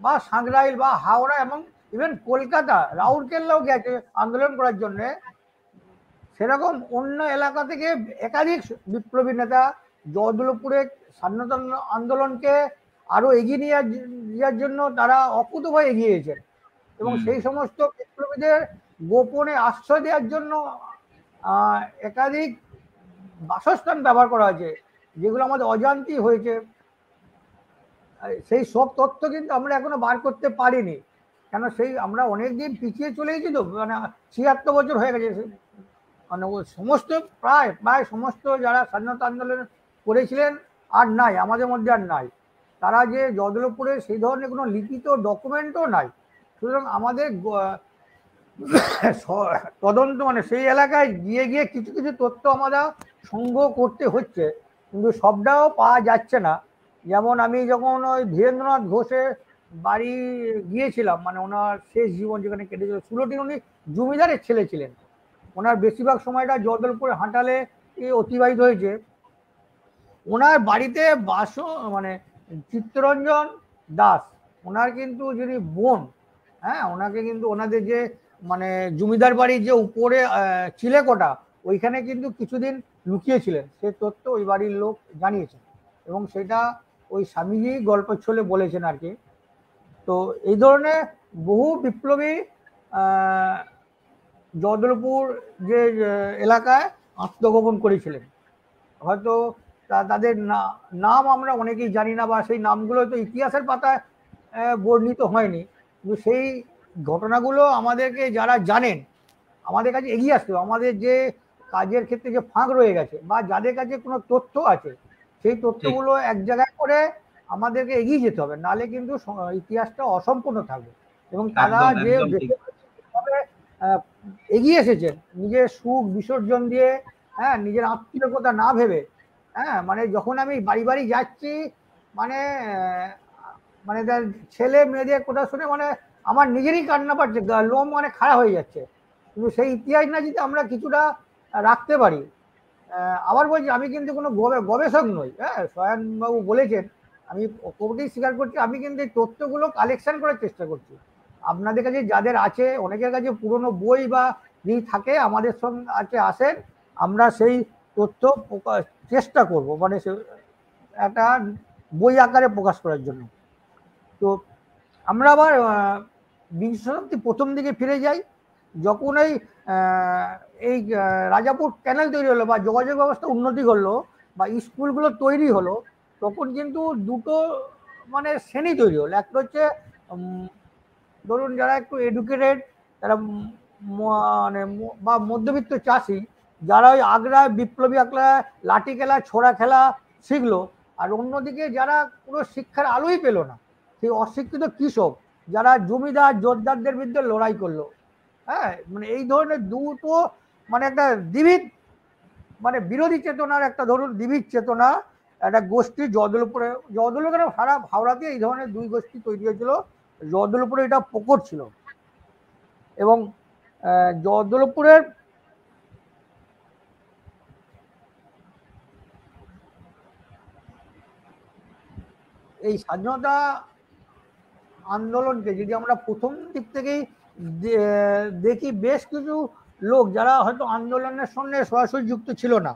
Speaker 2: বা সাংরাইল বা হাওড়া এবং ইভেন কলকাতা, রাউরকেল্লাও গেছে আন্দোলন করার জন্য, সেরকম অন্য এলাকা থেকে একাধিক বিপ্লবী নেতা জয়দলপুরে স্বাধীনতা আন্দোলনকে আরো এগিয়ে নিয়ে যাওয়ার জন্য তারা অকুতভাবে এগিয়েছেন। এবং সেই সমস্ত বিপ্লবীদের গোপনে আশ্রয় দেওয়ার জন্য একাধিক বাসস্থান ব্যবহার করা হয়েছে, যেগুলো আমাদের অজান্তি হয়েছে। সেই সব তথ্য কিন্তু আমরা এখনো বার করতে পারিনি, কেন সেই আমরা অনেকদিন পিছিয়ে চলে গেছি, তো মানে 76 বছর হয়ে গেছে। মানে সমস্ত প্রায় সমস্ত যারা স্বাধীনতা আন্দোলন করেছিলেন আর নাই, আমাদের মধ্যে আর নাই। তারা যে জয়দলপুরে সেই ধরনের কোনো লিখিত ডকুমেন্টও নাই। সুতরাং আমাদের তদন্ত মানে সেই এলাকায় গিয়ে গিয়ে কিছু কিছু তথ্য আমরা সংগ্রহ করতে হচ্ছে, কিন্তু সবটাও পাওয়া যাচ্ছে না। যেমন আমি যখন ওই ধীরেন্দ্রনাথ ঘোষের বাড়ি গিয়েছিলাম, মানে ওনার শেষ জীবন যেখানে কেটেছিল, 16টি উনি জমিদারের ছেলে ছিলেন। ওনার বেশিরভাগ সময়টা জয়দলপুরে হাঁটালে অতিবাহিত হয়েছে। ওনার বাড়িতে মানে চিত্তরঞ্জন দাস, ওনার কিন্তু যিনি বোন, হ্যাঁ, ওনাকে কিন্তু ওনাদের যে মানে জমিদার বাড়ির যে উপরে চিলেকোটা, ওইখানে কিন্তু কিছুদিন লুকিয়েছিলেন, সে তথ্য ওই বাড়ির লোক জানিয়েছেন, এবং সেটা ওই স্বামীজি গল্পের ছলে বলেছেন আর কি। তো এই ধরনের বহু বিপ্লবী জয়দলপুর যে এলাকায় আত্মগোপন করেছিলেন। হয়তো তাদের নাম আমরা অনেকেই জানি না, বা সেই নামগুলো তো ইতিহাসের পাতায় বর্ণিত হয়নি, কিন্তু সেই ঘটনাগুলো আমাদেরকে যারা জানেন আমাদের কাছে এগিয়ে আসতে হবে। আমাদের যে কাজের ক্ষেত্রে যে ফাঁক রয়ে গেছে, বা যাদের কাছে কোনো তথ্য আছে, সেই তথ্যগুলো এক জায়গায় করে আমাদেরকে এগিয়ে যেতে হবে, নাহলে কিন্তু ইতিহাসটা অসম্পূর্ণ থাকবে। এবং তারা যে এগিয়ে এসেছেন নিজের সুখ বিসর্জন দিয়ে, হ্যাঁ, নিজের আত্মীয়তা না ভেবে, হ্যাঁ, মানে যখন আমি বাড়ি বাড়ি যাচ্ছি, মানে তার ছেলে মেয়েদের কথা শুনে মানে আমার নিজেরই কান্না পাচ্ছে, লোম মানে খাড়া হয়ে যাচ্ছে। কিন্তু সেই ইতিহাস না যদি আমরা কিছুটা রাখতে পারি। আবার বলছি, আমি কিন্তু কোনো গবেষক নই, হ্যাঁ, স্বয়নবাবু বলেছেন, আমি কোর্টেই স্বীকার করছি, আমি কিন্তু এই তথ্যগুলো কালেকশন করার চেষ্টা করছি। আপনাদের কাছে যাদের আছে, অনেকের কাছে পুরনো বই বা যদি থাকে আমাদের সঙ্গে আছে, আসেন, আমরা সেই তথ্য চেষ্টা করব, মানে একটা বই আকারে প্রকাশ করার জন্য। তো আমরা আবার বিংশ শতাব্দীর প্রথম দিকে ফিরে যাই, যখন এই রাজাপুর ক্যানেল তৈরি হলো বা যোগাযোগ ব্যবস্থা উন্নতি করলো বা স্কুলগুলো তৈরি হলো, তখন কিন্তু দুটো মানে শ্রেণী তৈরি হলো। একটা হচ্ছে ধরুন যারা একটু এডুকেটেড, তারা মানে বা মধ্যবিত্ত চাষি, যারা ওই আগ্রায় বিপ্লবী আগ্রায় লাঠি খেলা ছোড়া খেলা শিখলো, আর অন্যদিকে যারা কোনো শিক্ষার আলোই পেল না, সেই অশিক্ষিত কৃষক যারা জমিদার জোরদারদের বিরুদ্ধে লড়াই করলো। হ্যাঁ, মানে এই ধরনের দুটো মানে একটা দ্বিবিধ, মানে বিরোধী চেতনার একটা, ধরুন দ্বিবিধ চেতনা একটা গোষ্ঠী জয়দলপুরে, জয়দলপুরে সারা হাওড়াতে এই ধরনের দুই গোষ্ঠী তৈরি হয়েছিল। জয়দলপুরে এটা প্রকট ছিল, এবং জয়দলপুরের এই স্বাধীনতা আন্দোলনকে যদি আমরা প্রথম দিক থেকেই দেখি, বেশ কিছু লোক যারা হয়তো আন্দোলনের সঙ্গে সরাসরি যুক্ত ছিল না,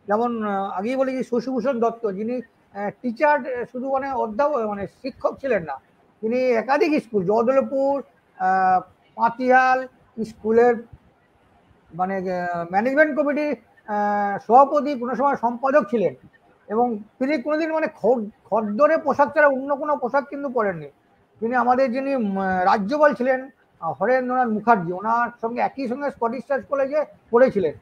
Speaker 2: যেমন আগেই বলেছি শশীভূষণ দত্ত, যিনি টিচার, শুধু মানে অধ্যাপক মানে শিক্ষক ছিলেন না, তিনি একাধিক স্কুল, জয়দলপুর, পাতিয়াল স্কুলের মানে ম্যানেজমেন্ট কমিটির সভাপতি, কোনো সময় সম্পাদক ছিলেন, এবং তিনি কোনোদিন মানে খদ্দরে পোশাক ছাড়া অন্য কোনো পোশাক কিন্তু পরেননি। তিনি আমাদের যিনি রাজ্যপাল ছিলেন হরেন্দ্রনাথ মুখার্জি, ওনার সঙ্গে একই সঙ্গে স্কটিশ চার্চ কলেজে পড়েছিলেন।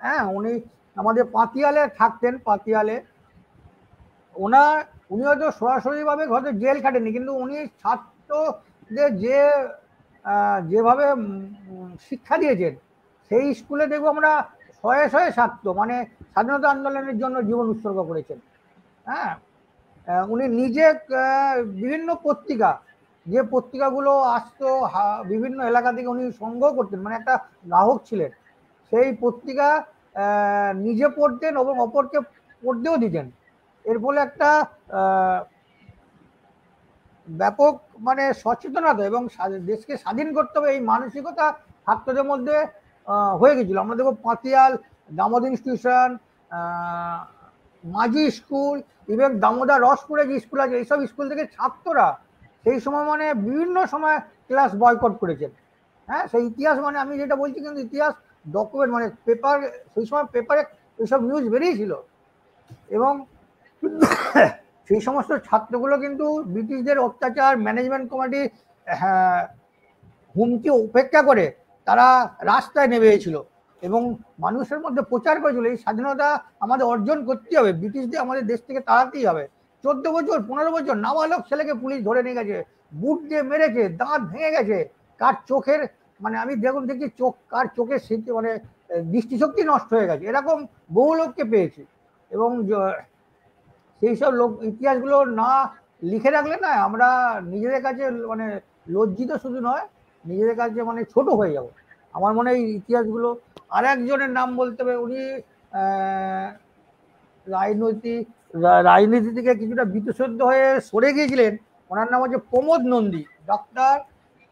Speaker 2: হ্যাঁ, উনি আমাদের পাতিয়ালে থাকতেন, পাতিয়ালে। উনি হয়তো সরাসরিভাবে হয়তো জেল খাটেননি, কিন্তু উনি ছাত্রদের যেভাবে শিক্ষা দিয়েছেন, সেই স্কুলে দেখবো আমরা শয়ে শয়ে ছাত্র মানে স্বাধীনতা আন্দোলনের জন্য জীবন উৎসর্গ করেছেন। হ্যাঁ, উনি নিজে বিভিন্ন পত্রিকা, যে পত্রিকাগুলো আসতো বিভিন্ন এলাকা থেকে, উনি সংগ্রহ করতেন, মানে একটা গ্রাহক ছিলেন। সেই পত্রিকা নিজে পড়তেন এবং অপরকে পড়তেও দিতেন। এর ফলে একটা ব্যাপক মানে সচেতনতা এবং দেশকে স্বাধীন করতে হবে এই মানসিকতা ছাত্রদের মধ্যে হয়ে গেছিল। আমরা দেখবো পাতিয়াল, দামোদর ইনস্টিটিউশন, মাঝি স্কুল, ইভেন দামোদর রসপুরে যে স্কুল আছে, এইসব স্কুল থেকে ছাত্ররা সেই সময় মানে বিভিন্ন সময় ক্লাস বয়কট করেছেন। হ্যাঁ, সেই ইতিহাস মানে আমি যেটা বলছি, কিন্তু ইতিহাস ডকুমেন্ট মানে পেপার, সেই সময় পেপারে এইসব নিউজ বেরিয়েছিল, এবং সেই সমস্ত ছাত্রগুলো কিন্তু ব্রিটিশদের অত্যাচার, ম্যানেজমেন্ট কমিটি হুমকি উপেক্ষা করে তারা রাস্তায় নেমেছিল এবং মানুষের মধ্যে প্রচার করেছিল এই স্বাধীনতা আমাদের অর্জন করতে হবে, ব্রিটিশদের আমাদের দেশ থেকে তাড়াতেই হবে। 14 বছর 15 বছর নাবালক ছেলেকে পুলিশ ধরে নিয়ে গেছে, বুট দিয়ে মেরেছে, দাঁত ভেঙে গেছে, কার চোখের মানে আমি দেখুন দেখি চোখ, কার চোখের স্মৃতি মানে দৃষ্টিশক্তি নষ্ট হয়ে গেছে, এরকম বহু লোককে পেয়েছি। এবং সেই সব লোক ইতিহাসগুলো না লিখে রাখলে না, আমরা নিজেদের কাছে মানে লজ্জিত শুধু নয়, নিজেদের কাছে মানে ছোট হয়ে যাব। আমার মনে হয় এই ইতিহাসগুলো, আর একজনের নাম বলতে হবে, উনি রাজনীতি থেকে কিছুটা বিতসদ্য হয়ে সরে গিয়েছিলেন। ওনার নাম হচ্ছে প্রমোদ নন্দী, ডক্টর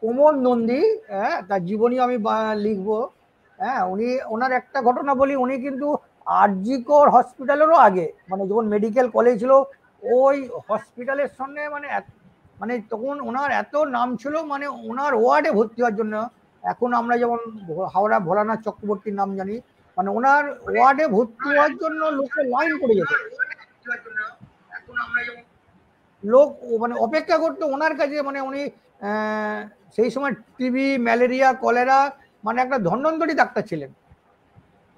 Speaker 2: প্রমোদ নন্দী। হ্যাঁ, তার জীবনী আমি লিখবো। হ্যাঁ, ওনার একটা ঘটনা বলি, উনি কিন্তু আরজিকর হসপিটালেরও আগে, মানে যখন মেডিকেল কলেজ ছিল, ওই হসপিটালের সঙ্গে মানে তখন ওনার এত নাম ছিল, মানে ওনার ওয়ার্ডে ভর্তি হওয়ার জন্য, এখন আমরা যেমন হাওড়া ভোলানাথ চক্রবর্তীর নাম জানি, মানে ওনার ওয়ার্ডে ভর্তি হওয়ার জন্য লোকে লাইন করে যেত, লোক মানে অপেক্ষা করতো ওনার কাছে। মানে উনি সেই সময় টিবি, ম্যালেরিয়া, কলেরা মানে একটা ধন্বন্তরী ডাক্তার ছিলেন।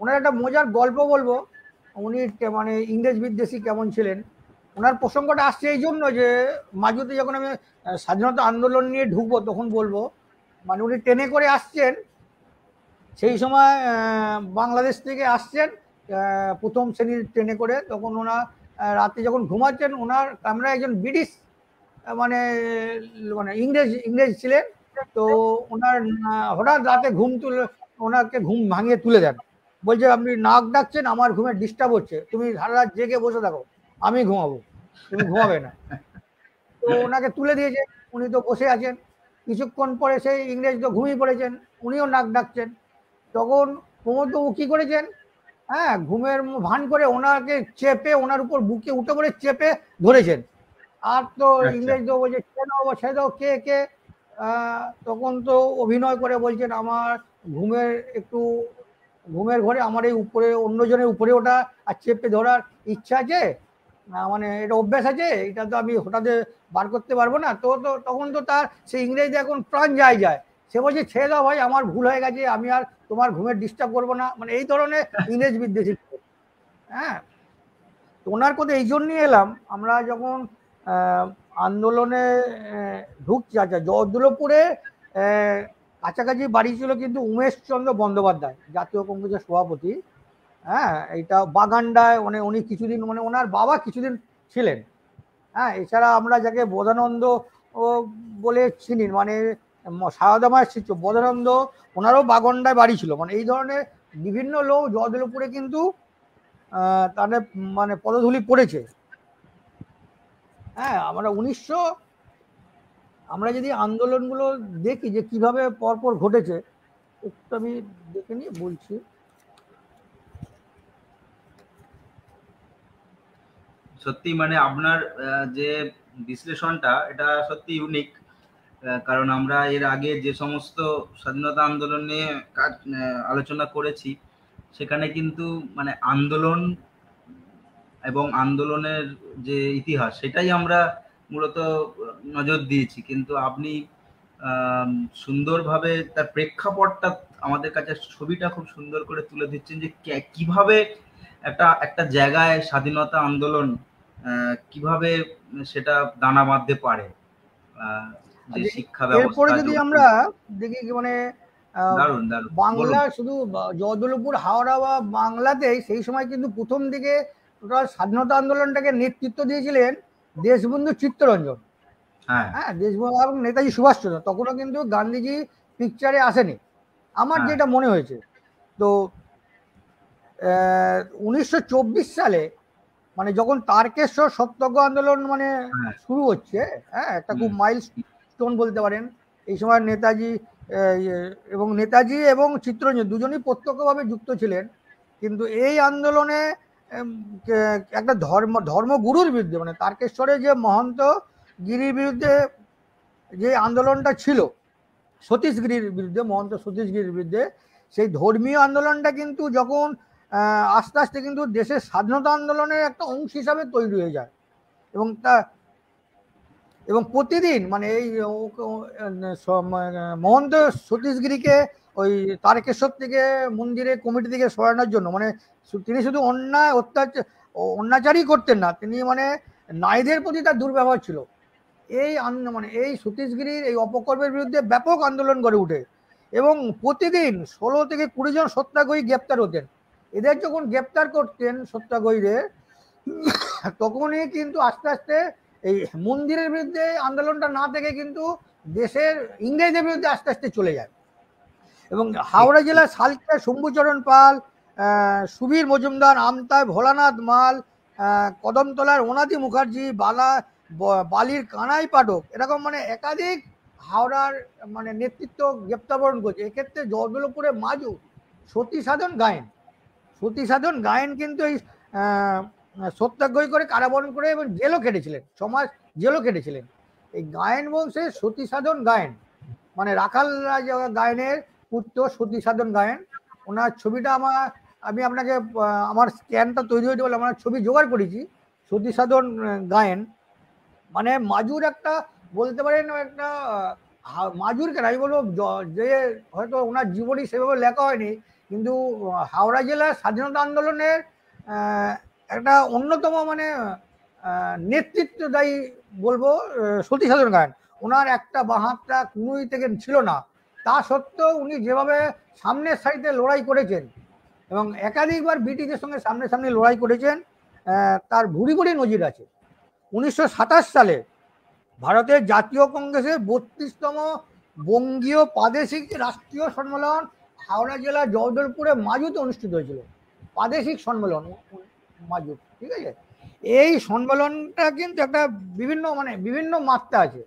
Speaker 2: ওনার একটা মজার গল্প বলবো, উনি মানে ইংরেজ বিদ্বেষী কেমন ছিলেন। ওনার প্রসঙ্গটা আসছে এই জন্য যে মাঝুতে যখন আমি স্বাধীনতা আন্দোলন নিয়ে ঢুকবো তখন বলবো, মানে উনি ট্রেনে করে আসছেন, সেই সময় বাংলাদেশ থেকে আসছেন প্রথম শ্রেণীর ট্রেনে করে। তখন ওনার রাতে যখন ঘুমাচ্ছেন, ওনার কামরায় একজন ব্রিটিশ মানে মানে ইংরেজ ছিলেন। তো ওনার হঠাৎ রাতে ওনাকে ঘুম ভাঙিয়ে তুলে দেন, বলছে আপনি নাক ডাকছেন, আমার ঘুমে ডিস্টার্ব হচ্ছে, তুমি সারা রাত জেগে বসে থাকো, আমি ঘুমাবো, তুমি ঘুমাবে না। তো ওনাকে তুলে দিয়েছে, উনি তো বসে আছেন। কিছুক্ষণ পরে সেই ইংরেজ তো ঘুমিয়ে পড়েছেন, উনিও নাক ডাকছেন। তখন প্রমোদবাবু কি করেছেন, হ্যাঁ, ঘুমের ভান করে ওনাকে চেপে, ওনার উপর বুকে উঠে পড়ে চেপে ধরেছেন। আর তো ইংরেজ তো বলছে ছেড়ে দাও, কে কে। তখন তো অভিনয় করে বলছেন আমার ঘুমের ঘরে আমার এই উপরে অন্যজনের উপরে ওঠা আর চেপে ধরার ইচ্ছা আছে, মানে এটা অভ্যাস আছে, এটা তো আমি হঠাৎ বার করতে পারবো না। তো তখন তো তার সেই ইংরেজ এখন প্রাণ যায়, সে বলছে ছেড়ে দাও ভাই, আমার ভুল হয়ে গেছে, আমি আর তোমার ঘুমের ডিস্টার্ব করবো না, মানে এই ধরনের ইংরেজ বিদ্বেষী। হ্যাঁ, তো ওনার কথা এই জন্যই এলাম, আমরা যখন আন্দোলনে ঢুকছি, আচ্ছা জয়দুলপুরে কাছাকাছি বাড়ি ছিল কিন্তু উমেশচন্দ্র বন্দ্যোপাধ্যায়, জাতীয় কংগ্রেসের সভাপতি। হ্যাঁ, এটা বাগানডায় মানে উনি কিছুদিন, মানে ওনার বাবা কিছুদিন ছিলেন। হ্যাঁ, এছাড়া আমরা যাকে বোধানন্দ বলে চিনি, মানে সারদামায়ের শিষ্য বোধানন্দ, ওনারও বাগন্ডায় বাড়ি ছিল। মানে এই ধরনের বিভিন্ন লোক জয়দুলপুরে কিন্তু তাদের মানে পদধূলি পড়েছে। হ্যাঁ, আমরা যদি আন্দোলনগুলো দেখি যে কিভাবে পরপর ঘটেছে, একটু আমি দেখে নিয়ে বলছি।
Speaker 1: সত্যি মানে আপনার যে বিশ্লেষণটা এটা সত্যি ইউনিক, কারণ আমরা এর আগে যে সমস্ত স্বাধীনতা আন্দোলন নিয়ে কাজ আলোচনা করেছি সেখানে কিন্তু মানে আন্দোলন এবং আন্দোলনের যে ইতিহাস সেটাই আমরা মূলত নজর দিয়েছি, কিন্তু আপনি সুন্দরভাবে তার প্রেক্ষাপটটা আমাদের কাছে ছবিটা খুব সুন্দর করে তুলে দিচ্ছেন যে কিভাবে একটা জায়গায় স্বাধীনতা আন্দোলন কিভাবে সেটা দানা বাঁধতে পারে, যে শিক্ষা ব্যবস্থা।
Speaker 2: এরপরে যদি আমরা দেখি মানে বাংলা শুধু জয়দুলপুর হাওড়া বা বাংলাতেই সেই সময় কিন্তু প্রথম দিকে টোটাল স্বাধীনতা আন্দোলনটাকে নেতৃত্ব দিয়েছিলেন দেশবন্ধু চিত্তরঞ্জন। হ্যাঁ, দেশবন্ধু এবং নেতাজি সুভাষচন্দ্র। তখনও কিন্তু গান্ধীজি পিকচারে আসেনি আমার যেটা মনে হয়েছে। তো 1924 সালে মানে যখন তারকেশ্বর সত্যাগ্রহ আন্দোলন মানে শুরু হচ্ছে, হ্যাঁ, একটা খুব মাইল স্টোন বলতে পারেন। এই সময় নেতাজি এবং চিত্তরঞ্জন দুজনই প্রত্যক্ষভাবে যুক্ত ছিলেন। কিন্তু এই আন্দোলনে একটা ধর্মগুরুর বিরুদ্ধে, মানে তারকেশ্বরে যে মহন্ত গিরির বিরুদ্ধে যে আন্দোলনটা ছিল, সতীশগিরির বিরুদ্ধে, মহন্ত সতীশগিরির বিরুদ্ধে, সেই ধর্মীয় আন্দোলনটা কিন্তু যখন আস্তে আস্তে কিন্তু দেশের স্বাধীনতা আন্দোলনের একটা অংশ হিসাবে তৈরি হয়ে যায়। এবং প্রতিদিন মানে এই মহন্ত সতীশগিরিকে ওই তারকেশ্বর থেকে মন্দিরে কমিটি থেকে সরানোর জন্য, মানে তিনি শুধু অত্যাচারই করতেন না, তিনি মানে নারীদের প্রতি তার দুর্ব্যবহার ছিল। এই সতীশগিরির এই অপকর্মের বিরুদ্ধে ব্যাপক আন্দোলন গড়ে উঠে এবং প্রতিদিন 16 থেকে 20 জন সত্যাগ্রহী গ্রেপ্তার হতেন। এদের যখন গ্রেপ্তার করতেন সত্যাগ্রহীদের, তখনই কিন্তু আস্তে আস্তে এই মন্দিরের বিরুদ্ধে আন্দোলনটা না থেকে কিন্তু দেশের ইংরেজদের বিরুদ্ধে আস্তে আস্তে চলে যায়। এবং হাওড়া জেলার সালকিয়া শম্ভুচরণ পাল, সুবীর মজুমদার, আমতায় ভোলানাথ মাল, কদমতলার অনাদি মুখার্জি, বালির কানাই পাঠক, এরকম মানে একাধিক হাওড়ার মানে নেতৃত্ব গ্রেপ্তারবরণ করছে। এক্ষেত্রে জয়দুলপুরে মাজু সতী সাধন গায়েন কিন্তু এই সত্যাগ্রহী করে কারাবরণ করে এবং জেলও কেটেছিলেন। এই গায়েন বংশের সতী সাধন গায়েন মানে রাখাল রাজা গায়েনের পুত্র সতী সাধন গায়েন। ওনার ছবিটা আমি আপনাকে আমার স্ক্যানটা তৈরি হয়েছে বলে আমার ছবি জোগাড় করেছি। সতী সাধন গায়েন মানে মাজুর একটা বলতে পারেন একটা মাজুর কেন আমি বলবো, যে হয়তো ওনার জীবনী সেভাবে লেখা হয়নি, কিন্তু হাওড়া জেলার স্বাধীনতা আন্দোলনের একটা অন্যতম মানে নেতৃত্বদায়ী বলবো সতী সাধন গায়েন। ওনার একটা বাহাতটা কুনুই থেকে ছিল না, তা সত্ত্বেও উনি যেভাবে সামনের সারিতে লড়াই করেছেন এবং একাধিকবার ব্রিটিশের সঙ্গে সামনে লড়াই করেছেন, তার ভুরি ভুরি নজির আছে। 1927 সালে ভারতের জাতীয় কংগ্রেসের 32তম বঙ্গীয় প্রাদেশিক রাষ্ট্রীয় সম্মেলন হাওড়া জেলার জগদলপুরে মাজুতে অনুষ্ঠিত হয়েছিল। প্রাদেশিক সম্মেলন মাজুত, ঠিক আছে। এই সম্মেলনটা কিন্তু একটা বিভিন্ন মাত্রা আছে।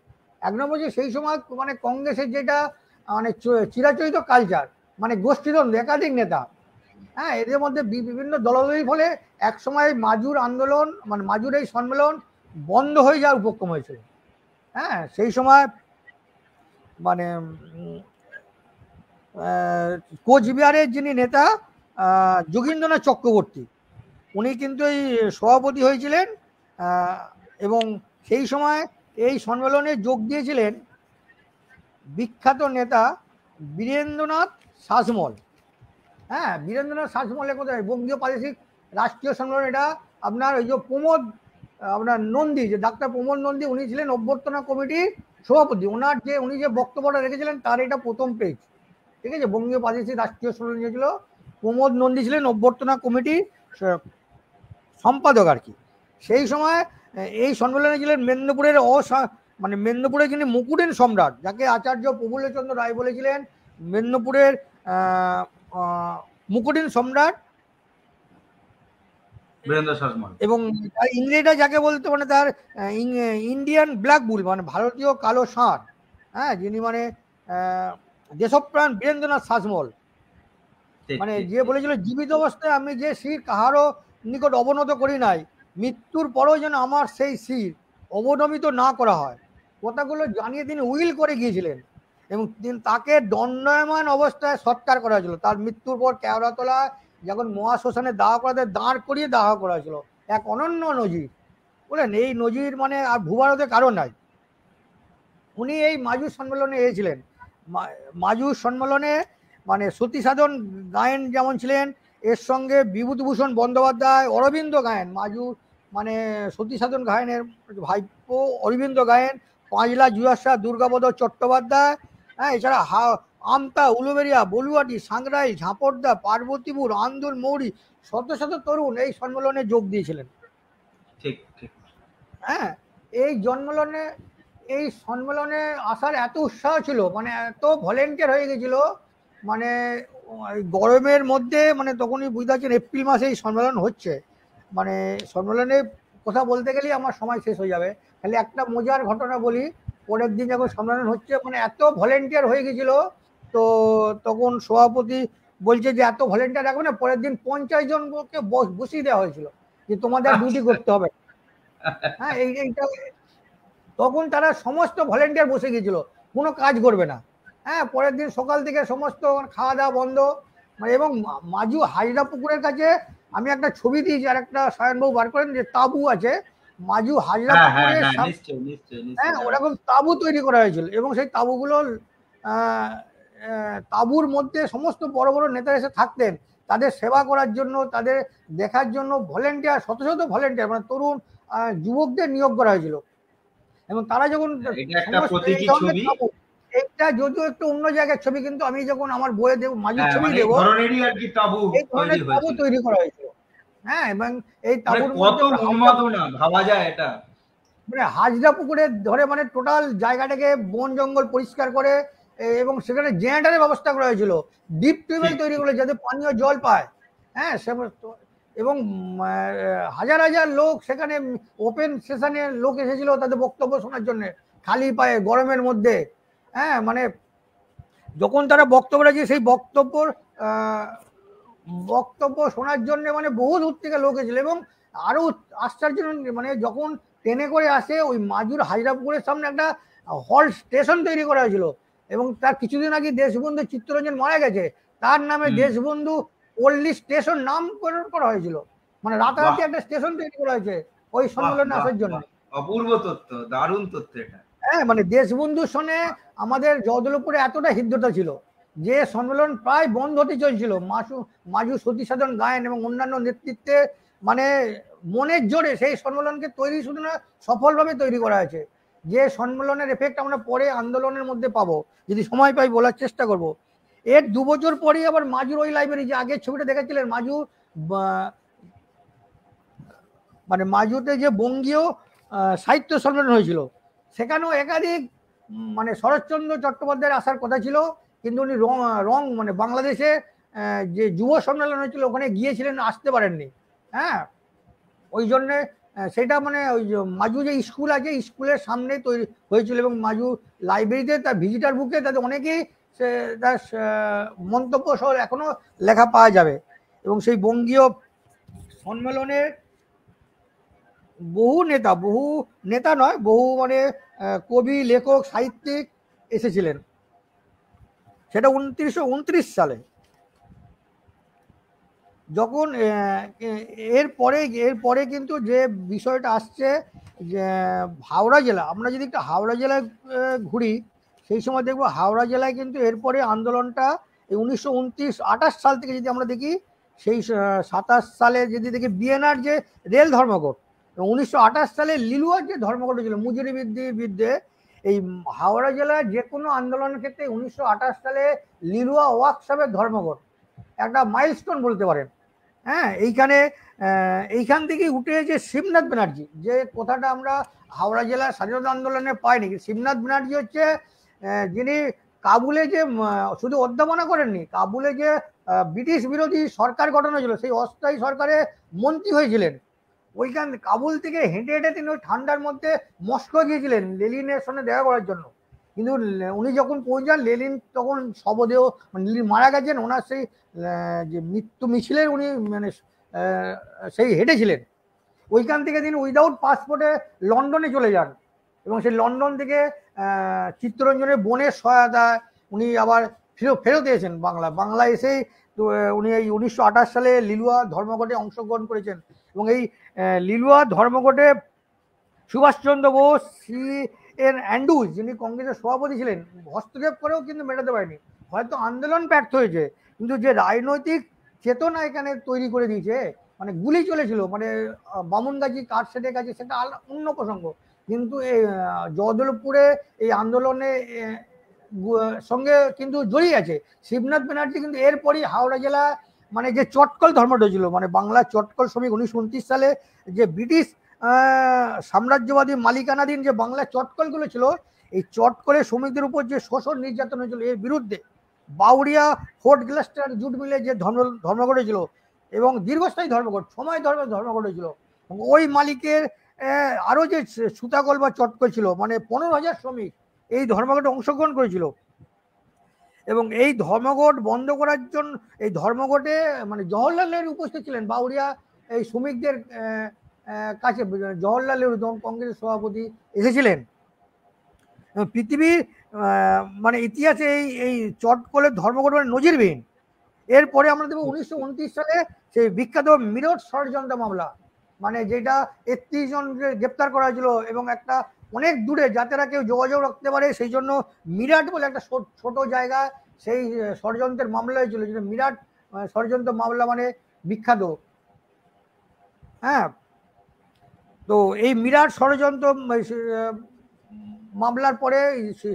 Speaker 2: এক নম্বর যে সেই সময় কংগ্রেসের যেটা চিরাচরিত কালচার, গোষ্ঠীদ্বন্দ্ব, একাধিক নেতা, হ্যাঁ, এদের মধ্যে বিভিন্ন দলাদলি ফলে একসময় মাজুর আন্দোলন মাজুর এই সম্মেলন বন্ধ হয়ে যাওয়ার উপক্রম হয়েছিল। হ্যাঁ, সেই সময় কোচবিহারের যিনি নেতা যোগীন্দ্রনাথ চক্রবর্তী, উনি কিন্তু এই সভাপতি হয়েছিলেন, এবং সেই সময় এই সম্মেলনে যোগ দিয়েছিলেন বিখ্যাত নেতা বীরেন্দ্রনাথ শাসমল। হ্যাঁ, বীরেন্দ্রনাথ শাসমলের কোথায় বঙ্গীয় প্রাদেশিক রাষ্ট্রীয় সম্মেলন, এটা আপনার ওই যে প্রমোদ নন্দী, যে ডাক্তার প্রমোদ নন্দী, উনি ছিলেন অভ্যর্থনা কমিটির সভাপতি। উনি যে বক্তব্যটা রেখেছিলেন তার এটা প্রথম পেজ, ঠিক আছে। বঙ্গীয় প্রাদেশিক রাষ্ট্রীয় সম্মেলন যেছিল, প্রমোদ নন্দী ছিলেন অভ্যর্থনা কমিটির সম্পাদক আর কি। সেই সময় এই সম্মেলনে ছিলেন মেদিনীপুরের মেদিনীপুরের যিনি মুকুটেন সম্রাট, যাকে আচার্য প্রফুল্লচন্দ্র রায় বলেছিলেন মেদিনীপুরের মুকুটেন সম্রাট, এবং ইংরেজরা যাকে বলতো তার ইন্ডিয়ান ব্ল্যাক বুল, ভারতীয় কালো ষাঁড়, হ্যাঁ, যিনি দেশপ্রাণ বীরেন্দ্রনাথ শাসমল, যে বলেছিল জীবিত অবস্থায় আমি যে শির কাহারও নিকট অবনত করি নাই, মৃত্যুর পরেও যেন আমার সেই শির অবনমিত না করা হয়। কথাগুলো জানিয়ে তিনি উইল করে গিয়েছিলেন, এবং তাকে দণ্ডায়মান অবস্থায় সৎকার করা হয়েছিল। তার মৃত্যুর পর কেওড়াতলা যখন মহাশ্মশানে দাহ করাতে দাঁড় করিয়ে দাহ করা হয়েছিল, এক অনন্য নজির। বলেন, এই নজির আর ভূভারতে কারো নাই। উনি এই মাজু সম্মেলনে এসেছিলেন। মাজু সম্মেলনে সতী সাধন গায়েন যেমন ছিলেন, এর সঙ্গে বিভূতিভূষণ বন্দ্যোপাধ্যায়, অরবিন্দ গায়েন, মাজু সতী সাধন গায়েনের ভাইপো অরবিন্দ গায়েন, পাঁচলা জুয়াশা, দুর্গাপদ চট্টোপাধ্যায়, হ্যাঁ, এছাড়া আমতা, উলুবেরিয়া, বলুয়াটি, সাংরাই, ঝাঁপড়দা, পার্বতীপুর, আন্দুল, মৌরি, শত শত তরুণ এই সম্মেলনে যোগ দিয়েছিলেন।
Speaker 1: ঠিক ঠিক।
Speaker 2: হ্যাঁ, এই সম্মেলনে আসার এত উৎসাহ ছিল, এত ভলেন্টিয়ার হয়ে গেছিল, গরমের মধ্যে, তখনই বুঝতে পারছেন এপ্রিল মাসে এই সম্মেলন হচ্ছে। সম্মেলনে কথা বলতে গেলেই আমার সময় শেষ হয়ে যাবে। খালি একটা মজার ঘটনা বলি, পরের দিন যখন সম্মেলন হচ্ছে, এত ভলেন্টিয়ার হয়ে গেছিল, তো তখন সভাপতি বলছে যে এত ভলেন্টিয়ার রাখবে না, পরের দিন 50 জনকে বসিয়ে দেওয়া হয়েছিল, যে তোমাদের ডিউটি করতে হবে। হ্যাঁ, এইটা তখন তারা সমস্ত ভলেন্টিয়ার বসে গিয়েছিল, কোনো কাজ করবে না। হ্যাঁ, পরের দিন সকাল থেকে সমস্ত খাওয়া দাওয়া বন্ধ। এবং মাজু হাজরা পুকুরের কাছে আমি একটা ছবি দিয়েছি, আর একটা সায়নবাবু বার করেন, যে তাঁবু আছে মাজু হাজরা পুকুরের, হ্যাঁ, ওরকম তাঁবু তৈরি করা হয়েছিল, এবং সেই তাঁবুর মধ্যে সমস্ত বড় বড় নেতারা এসে থাকতেন, তাদের সেবা করার জন্য, তাদের দেখার জন্য ভলেন্টিয়ার, শত শত ভলেন্টিয়ার, তরুণ যুবকদের নিয়োগ করা হয়েছিল। এবং তারা যখন এটা যদিও একটু অন্য জায়গার ছবি, কিন্তু আমি যখন আমার বইয়ে দেবো, মাজুর ছবি দেবো, এই ধরনের তাঁবু তৈরি করা হয়েছিল। হ্যাঁ, এবং এই তাঁবুর
Speaker 1: ভাবা যায় এটা
Speaker 2: হাজরা পুকুরে ধরে টোটাল জায়গাটাকে বন জঙ্গল পরিষ্কার করে, এবং সেখানে জেনারেটরের ব্যবস্থা করা হয়েছিল, ডিপ টিউবওয়েল তৈরি করে যাতে পানীয় জল পায়। হ্যাঁ, এবং হাজার হাজার লোক সেখানে ওপেন সেশনে লোক এসেছিল তাদের বক্তব্য শোনার জন্য, খালি পায়ে গরমের মধ্যে। হ্যাঁ, যখন তারা বক্তব্য রাখছে, সেই বক্তব্য শোনার জন্য বহু দূর থেকে লোক এসেছিল। এবং আরো আশ্চর্য, যখন ট্রেনে করে আসে, ওই মাজুর হাজরাপুকুরের সামনে একটা হল স্টেশন তৈরি করা হয়েছিল, এবং তার কিছুদিন আগে দেশবন্ধু চিত্তরঞ্জন মারা গেছে, তার নামে দেশবন্ধু পল্লী স্টেশন নামকরণ করা হয়েছিল। রাতারাতি একটা স্টেশন তৈরি করা হয়েছে ওই সম্মেলনে আসার জন্য।
Speaker 1: অপূর্ব তথ্য, দারুণ তথ্য এটা।
Speaker 2: হ্যাঁ, দেশবন্ধুর সঙ্গে আমাদের জগদলপুরে এতটা হৃদ্যতা ছিল যে সম্মেলন প্রায় বন্ধ হতে চলছিল। মাজু সতী সাধন গায়েন এবং অন্যান্য নেতৃত্বে মনের জোরে সেই সম্মেলনকে তৈরি, শুধু না সফলভাবে তৈরি করা হয়েছে। যে সম্মেলনের এফেক্ট আমরা পরে আন্দোলনের মধ্যে পাবো, যদি সময় পাই বলার চেষ্টা করব। এর 2 বছর পরেই আবার মাজুর ওই লাইব্রেরি, যে আগের ছবিটা দেখাচ্ছিলেন, মাজুতে যে বঙ্গীয় সাহিত্য সম্মেলন হয়েছিল, সেখানেও একাধিক মানে শরৎচন্দ্র চট্টোপাধ্যায়ের আসার কথা ছিল, কিন্তু উনি রং মানে বাংলাদেশে যে যুব সম্মেলন হয়েছিল ওখানে গিয়েছিলেন, আসতে পারেননি। হ্যাঁ, ওই জন্যে সেটা মানে ওই মাজু যে স্কুল আছে স্কুলের সামনে তৈরি হয়েছিল, এবং মাজু লাইব্রেরিতে তার ভিজিটার বুকে তাদের অনেকেই সে তার মন্তব্য সহ এখনো লেখা পাওয়া যাবে। এবং সেই বঙ্গীয় সম্মেলনে বহু নেতা নয়, বহু মানে কবি, লেখক, সাহিত্যিক এসেছিলেন। সেটা 1929 সালে। যখন এরপরে কিন্তু যে বিষয়টা আসছে, যে হাওড়া জেলা, আমরা যদি একটু হাওড়া জেলায় ঘুরি সেই সময় দেখবো হাওড়া জেলায় কিন্তু এরপরে আন্দোলনটা 1929-28 সাল থেকে যদি আমরা দেখি, সেই 27 সালে যদি দেখি বিএনআর যে রেল ধর্মঘট, 1928 সালে লিলুয়ার যে ধর্মঘট ছিল মজুরি বৃদ্ধির বিরুদ্ধে, এই হাওড়া জেলায় যে কোনো আন্দোলনের ক্ষেত্রে 1928 সালে লিলুয়া ওয়ার্কশপের ধর্মঘট একটা মাইলস্টোন বলতে পারেন। হ্যাঁ, এইখান থেকে উঠে যে শিবনাথ ব্যানার্জি, যে কথাটা আমরা হাওড়া জেলার স্বাধীনতা আন্দোলনে পাইনি, শিবনাথ ব্যানার্জি হচ্ছে যিনি কাবুলে যে শুধু অধ্যাপনা করেননি, কাবুলে যে ব্রিটিশ বিরোধী সরকার গঠন হয়েছিল সেই অস্থায়ী সরকারে মন্ত্রী হয়েছিলেন। ওইখান কাবুল থেকে হেঁটে হেঁটে তিনি ওই ঠান্ডার মধ্যে মস্কো গিয়েছিলেন লেনিনের সঙ্গে দেখা করার জন্য। কিন্তু উনি যখন পৌঁছান লেনিন তখন শবদেহ, মানে লেনিন মারা গেছেন, ওনার সেই যে মৃত্যু মিছিলের উনি মানে সেই হেঁটেছিলেন। ওইখান থেকে তিনি উইদাউট পাসপোর্টে লন্ডনে চলে যান, এবং সেই লন্ডন থেকে চিত্তরঞ্জনের বোনের সহায়তায় উনি আবার ফেরত এসেছেন বাংলা এসেই উনি এই 1928 সালে লিলুয়া ধর্মঘটে অংশগ্রহণ করেছেন। এবং এই লিলুয়া ধর্মঘটে সুভাষচন্দ্র বোস, CN অ্যান্ড্রুজ যিনি কংগ্রেসের সভাপতি ছিলেন, হস্তক্ষেপ করেও কিন্তু মেটাতে পারেনি। হয়তো আন্দোলন ব্যর্থ হয়েছে, কিন্তু যে রাজনৈতিক চেতনা এখানে তৈরি করে দিয়েছে, মানে গুলি চলেছিল, মানে বামুনগাছি কাঠশেটের কাছে, সেটা অন্য প্রসঙ্গ। কিন্তু এই জগদলপুরে এই আন্দোলনে সঙ্গে কিন্তু জড়িয়ে আছে শিবনাথ ব্যানার্জি। কিন্তু এরপরই হাওড়া জেলা মানে যে চটকল ধর্মটা ছিল, মানে বাংলার চটকল শ্রমিক 1929 সালে যে ব্রিটিশ সাম্রাজ্যবাদী মালিকানাধীন যে বাংলার চটকলগুলো ছিল, এই চটকলের শ্রমিকদের উপর যে শোষণ নির্যাতন হয়েছিল এর বিরুদ্ধে বাউরিয়া ফোর্ট গ্লাস্টার জুট মিলে যে ধর্মঘট ছিল, এবং দীর্ঘস্থায়ী ধর্মঘট, সময় ধর্মঘট হয়েছিল। ওই মালিকের আরো যে সুতাকল বা চটকল ছিল, মানে 15,000 শ্রমিক এই ধর্মঘটে অংশগ্রহণ করেছিল। এবং এই ধর্মঘট বন্ধ করার জন্য এই ধর্মঘটে মানে জওহরলাল নেহরু উপস্থিত ছিলেন বাউরিয়া এই শ্রমিকদের কাছে। জওহরলাল নেহরু তখন কংগ্রেসের সভাপতি এসেছিলেন। পৃথিবীর মানে ইতিহাসে এই চটকলের ধর্মঘট মানে নজিরবিহীন। এরপরে আমরা দেখবো 1929 সালে সেই বিখ্যাত মিরট ষড়যন্ত্র মামলা, মানে যেটা 31 জনকে গ্রেপ্তার করা হয়েছিল, এবং একটা অনেক দূরে যাতে কেউ যোগাযোগ রাখতে পারে সেই জন্য মিরাট বলে একটা ছোট জায়গা সেই ষড়যন্ত্রের মামলা হয়েছিল, যেটা মিরাট ষড়যন্ত্র মামলা মানে বিখ্যাত। হ্যাঁ, তো এই মিরাট ষড়যন্ত্র মামলার পরে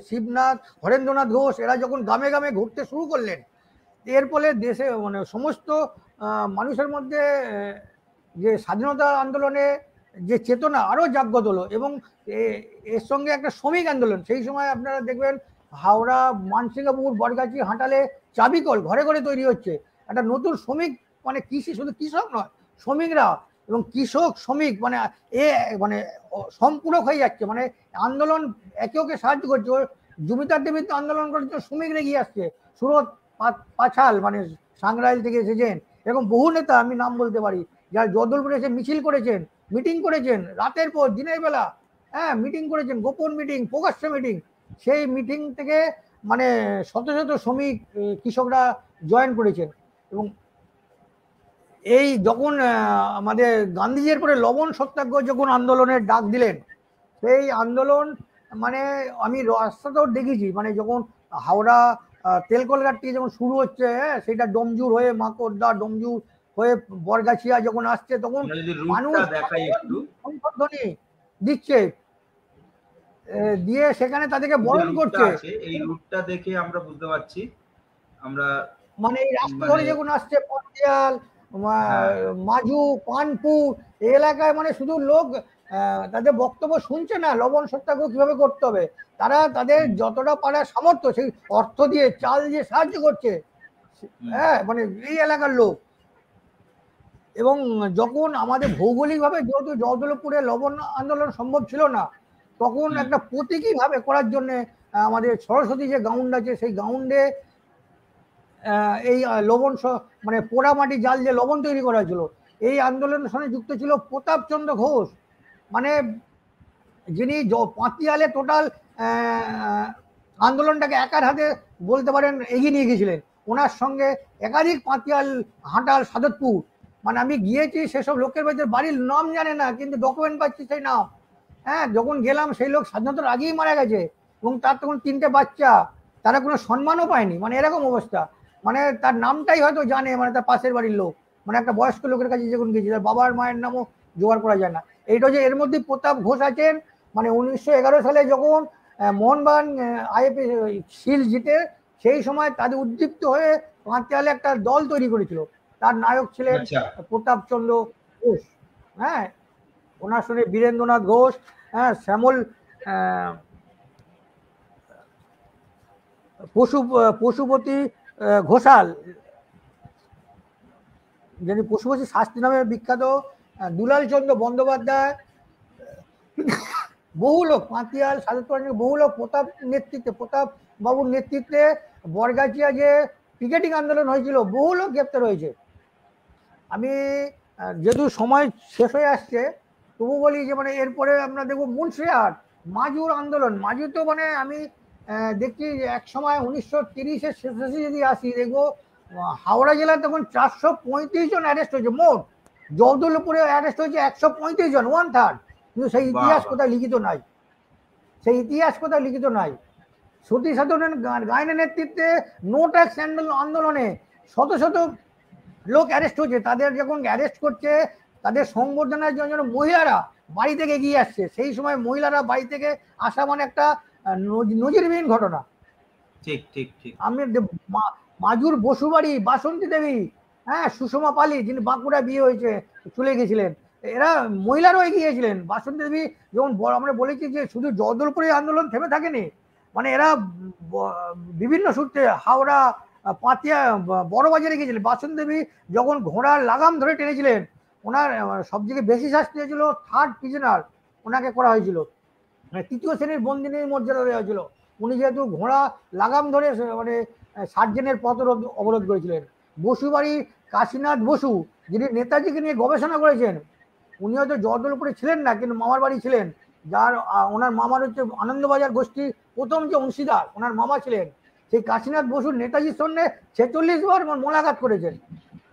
Speaker 2: শিবনাথ, হরেন্দ্রনাথ ঘোষ এরা যখন গ্রামে গ্রামে ঘুরতে শুরু করলেন, এর ফলে দেশে মানে সমস্ত মানুষের মধ্যে যে স্বাধীনতা আন্দোলনে যে চেতনা আরও জাগ্রত হলো। এবং এর সঙ্গে একটা শ্রমিক আন্দোলন, সেই সময় আপনারা দেখবেন হাওড়া, মানসিংহপুর, বরগাছি, হাঁটালে চাবিকল ঘরে ঘরে তৈরি হচ্ছে। একটা নতুন শ্রমিক মানে কৃষি, শুধু কৃষক নয়, শ্রমিকরা এবং কৃষক শ্রমিক মানে মানে সম্পূরক হয়ে যাচ্ছে। মানে আন্দোলন একে ওকে সাহায্য করছে। জমিদার দেবীর আন্দোলন করছে, শ্রমিকরা এগিয়ে আসছে। সুরত পাছাল মানে সাংরাইল থেকে এসেছেন, এবং বহু নেতা আমি নাম বলতে পারি যারা জগদলপুরে এসে মিছিল করেছেন, মিটিং করেছেন, রাতের পর দিনের বেলা হ্যাঁ মিটিং করেছেন, গোপন মিটিং, প্রকাশ্য মিটিং। সেই মিটিং থেকে মানে শত শত শ্রমিক কৃষকরা জয়েন করেছেন। এবং এই যখন আমাদের গান্ধীজির পরে লবণ সত্যাগ্রহ যখন আন্দোলনের ডাক দিলেন, সেই আন্দোলন মানে আমি রাস্তাতেও দেখেছি, মানে যখন হাওড়া তেলকলঘাট থেকে যখন শুরু হচ্ছে, সেটা ডোমজুর হয়ে মাকড়দা, ডোমজুর হয়ে বরগাছিয়া যখন আসছে, তখন মানুষ ধ্বনি দিচ্ছে, দিয়ে সেখানে তাদেরকে বরণ করছে।
Speaker 1: এই রুটটা দেখে আমরা বুঝতে পারছি, আমরা
Speaker 2: মানে এই রাস্তা ধরে যখন আসছে পটিয়াল, মাজু, পানপুর এই এলাকায় মানে শুধু লোক তাদের বক্তব্য শুনছে না লবণ সত্যাগ্রহ কিভাবে করতে হবে। তারা তাদের যতটা পারার সামর্থ্য সেই অর্থ দিয়ে চাল দিয়ে সাহায্য করছে, হ্যাঁ, মানে এই এলাকার লোক। এবং যখন আমাদের ভৌগোলিকভাবে যেহেতু জগদলপুরে লবণ আন্দোলন সম্ভব ছিল না, তখন একটা প্রতীকীভাবে করার জন্য আমাদের সরস্বতী যে গ্রাউন্ড আছে সেই গ্রাউন্ডে এই লবণ মানে পোড়া মাটি জাল যে লবণ তৈরি করা ছিল, এই আন্দোলনের সঙ্গে যুক্ত ছিল প্রতাপচন্দ্র ঘোষ, মানে যিনি পাতিয়ালে টোটাল আন্দোলনটাকে একার হাতে বলতে পারেন এগিয়ে নিয়ে গিয়েছিলেন। ওনার সঙ্গে একাধিক পাতিয়াল, হাটাল, সাদতপুর, মানে আমি গিয়েছি সেসব লোকের বাড়ির নাম জানে না, কিন্তু ডকুমেন্ট পাচ্ছি সেই নাম। হ্যাঁ, যখন গেলাম সেই লোক স্বাধীনতার আগেই মারা গেছে এবং তার তখন 3টে বাচ্চা, তারা কোনো সম্মানও পায়নি, মানে এরকম অবস্থা। মানে তার নামটাই হয়তো জানে, মানে তার পাশের বাড়ির লোক, মানে একটা বয়স্ক লোকের কাছে যখন গেছি তার বাবার মায়ের নামও জোগাড় করা যায় না। এইটা যে এর মধ্যে প্রতাপ ঘোষ আছেন, মানে 1911 সালে যখন মোহনবাগান আইএফএ শিল জিতে, সেই সময় তাদের উদ্দীপ্ত হয়ে পাঁচয়ালে একটা দল তৈরি করেছিল, তার নায়ক ছিলেন প্রতাপচন্দ্র ঘোষ। হ্যাঁ, ওনার সঙ্গে বীরেন্দ্রনাথ ঘোষ, হ্যাঁ, শ্যামল পশুপতি ঘোষাল, যিনি পশুপতি শাস্ত্রী নামে বিখ্যাত, দুলাল চন্দ্র বন্দ্যোপাধ্যায়, বহু লোক, পাতিয়াল, সাদতপুর, বহু লোক প্রতাপ বাবুর নেতৃত্বে বরগাছিয়া যে পিকেটিং আন্দোলন হয়েছিল, বহু লোক গ্রেপ্তার হয়েছে। আমি যেহেতু সময় শেষ হয়ে আসছে তবু বলি যে মানে এরপরে আমরা দেখবো মুন্সিরহাট মাজুর আন্দোলন। মাজু তো মানে আমি দেখছি এক সময় 1930-এর শেষে যদি আসি দেখবো হাওড়া জেলায় তখন 435 জন অ্যারেস্ট হয়েছে মোট, জগদলপুরে অ্যারেস্ট হয়েছে 135 জন, 1/3। কিন্তু সেই ইতিহাস কোথায় লিখিত নাই, সেই ইতিহাস কোথায় লিখিত নাই। সতী সাধনের গায়নের নেতৃত্বে নো ট্যাক্স আন্দোলনে শত শত লোক অ্যারেস্ট হচ্ছে। তাদের যখন অ্যারেস্ট করছে তাদের সংবর্ধনার জন্য মহিলারা বাড়ি থেকে এগিয়ে আসছে, সেই সময় মহিলারা বাড়ি থেকে আসা মানে একটা নজিরবিহীন ঘটনা।
Speaker 1: ঠিক ঠিক ঠিক।
Speaker 2: আমি মাজুর বসুবাড়ি বাসন্তী দেবী, হ্যাঁ, সুষমা পালি যিনি বাঁকুড়া বিয়ে হয়েছে চলে গেছিলেন, এরা মহিলারাও এগিয়েছিলেন। বাসন্তী দেবী যেমন আমরা বলেছি যে শুধু জগদলপুরে আন্দোলন থেমে থাকেনি, মানে এরা বিভিন্ন সূত্রে হাওড়া, পাতিয়া, বড়বাজারে গিয়েছিলেন। বাসন্তী দেবী যখন ঘোড়ার লাগাম ধরে টেনেছিলেন, ওনার সবথেকে বেশি শাস্তি হয়েছিল 3rd প্রিজনার, ওনাকে করা হয়েছিল, মানে 3য় শ্রেণীর বন্দিনীর মর্যাদা দেওয়া হয়েছিল। উনি যেহেতু ঘোড়া লাগাম ধরে মানে সার্জেনের পথ অবরোধ করেছিলেন। বসুবাড়ি কাশীনাথ বসু যিনি নেতাজিকে নিয়ে গবেষণা করেছেন, উনি হয়তো জগদলপুরে ছিলেন না কিন্তু মামার বাড়ি ছিলেন, যার ওনার মামার হচ্ছে আনন্দবাজার গোষ্ঠীর প্রথম যে অংশীদার, ওনার মামা ছিলেন। সেই কাশীনাথ বসুর নেতাজির সঙ্গে 46 বার মোলাকাত করেছেন।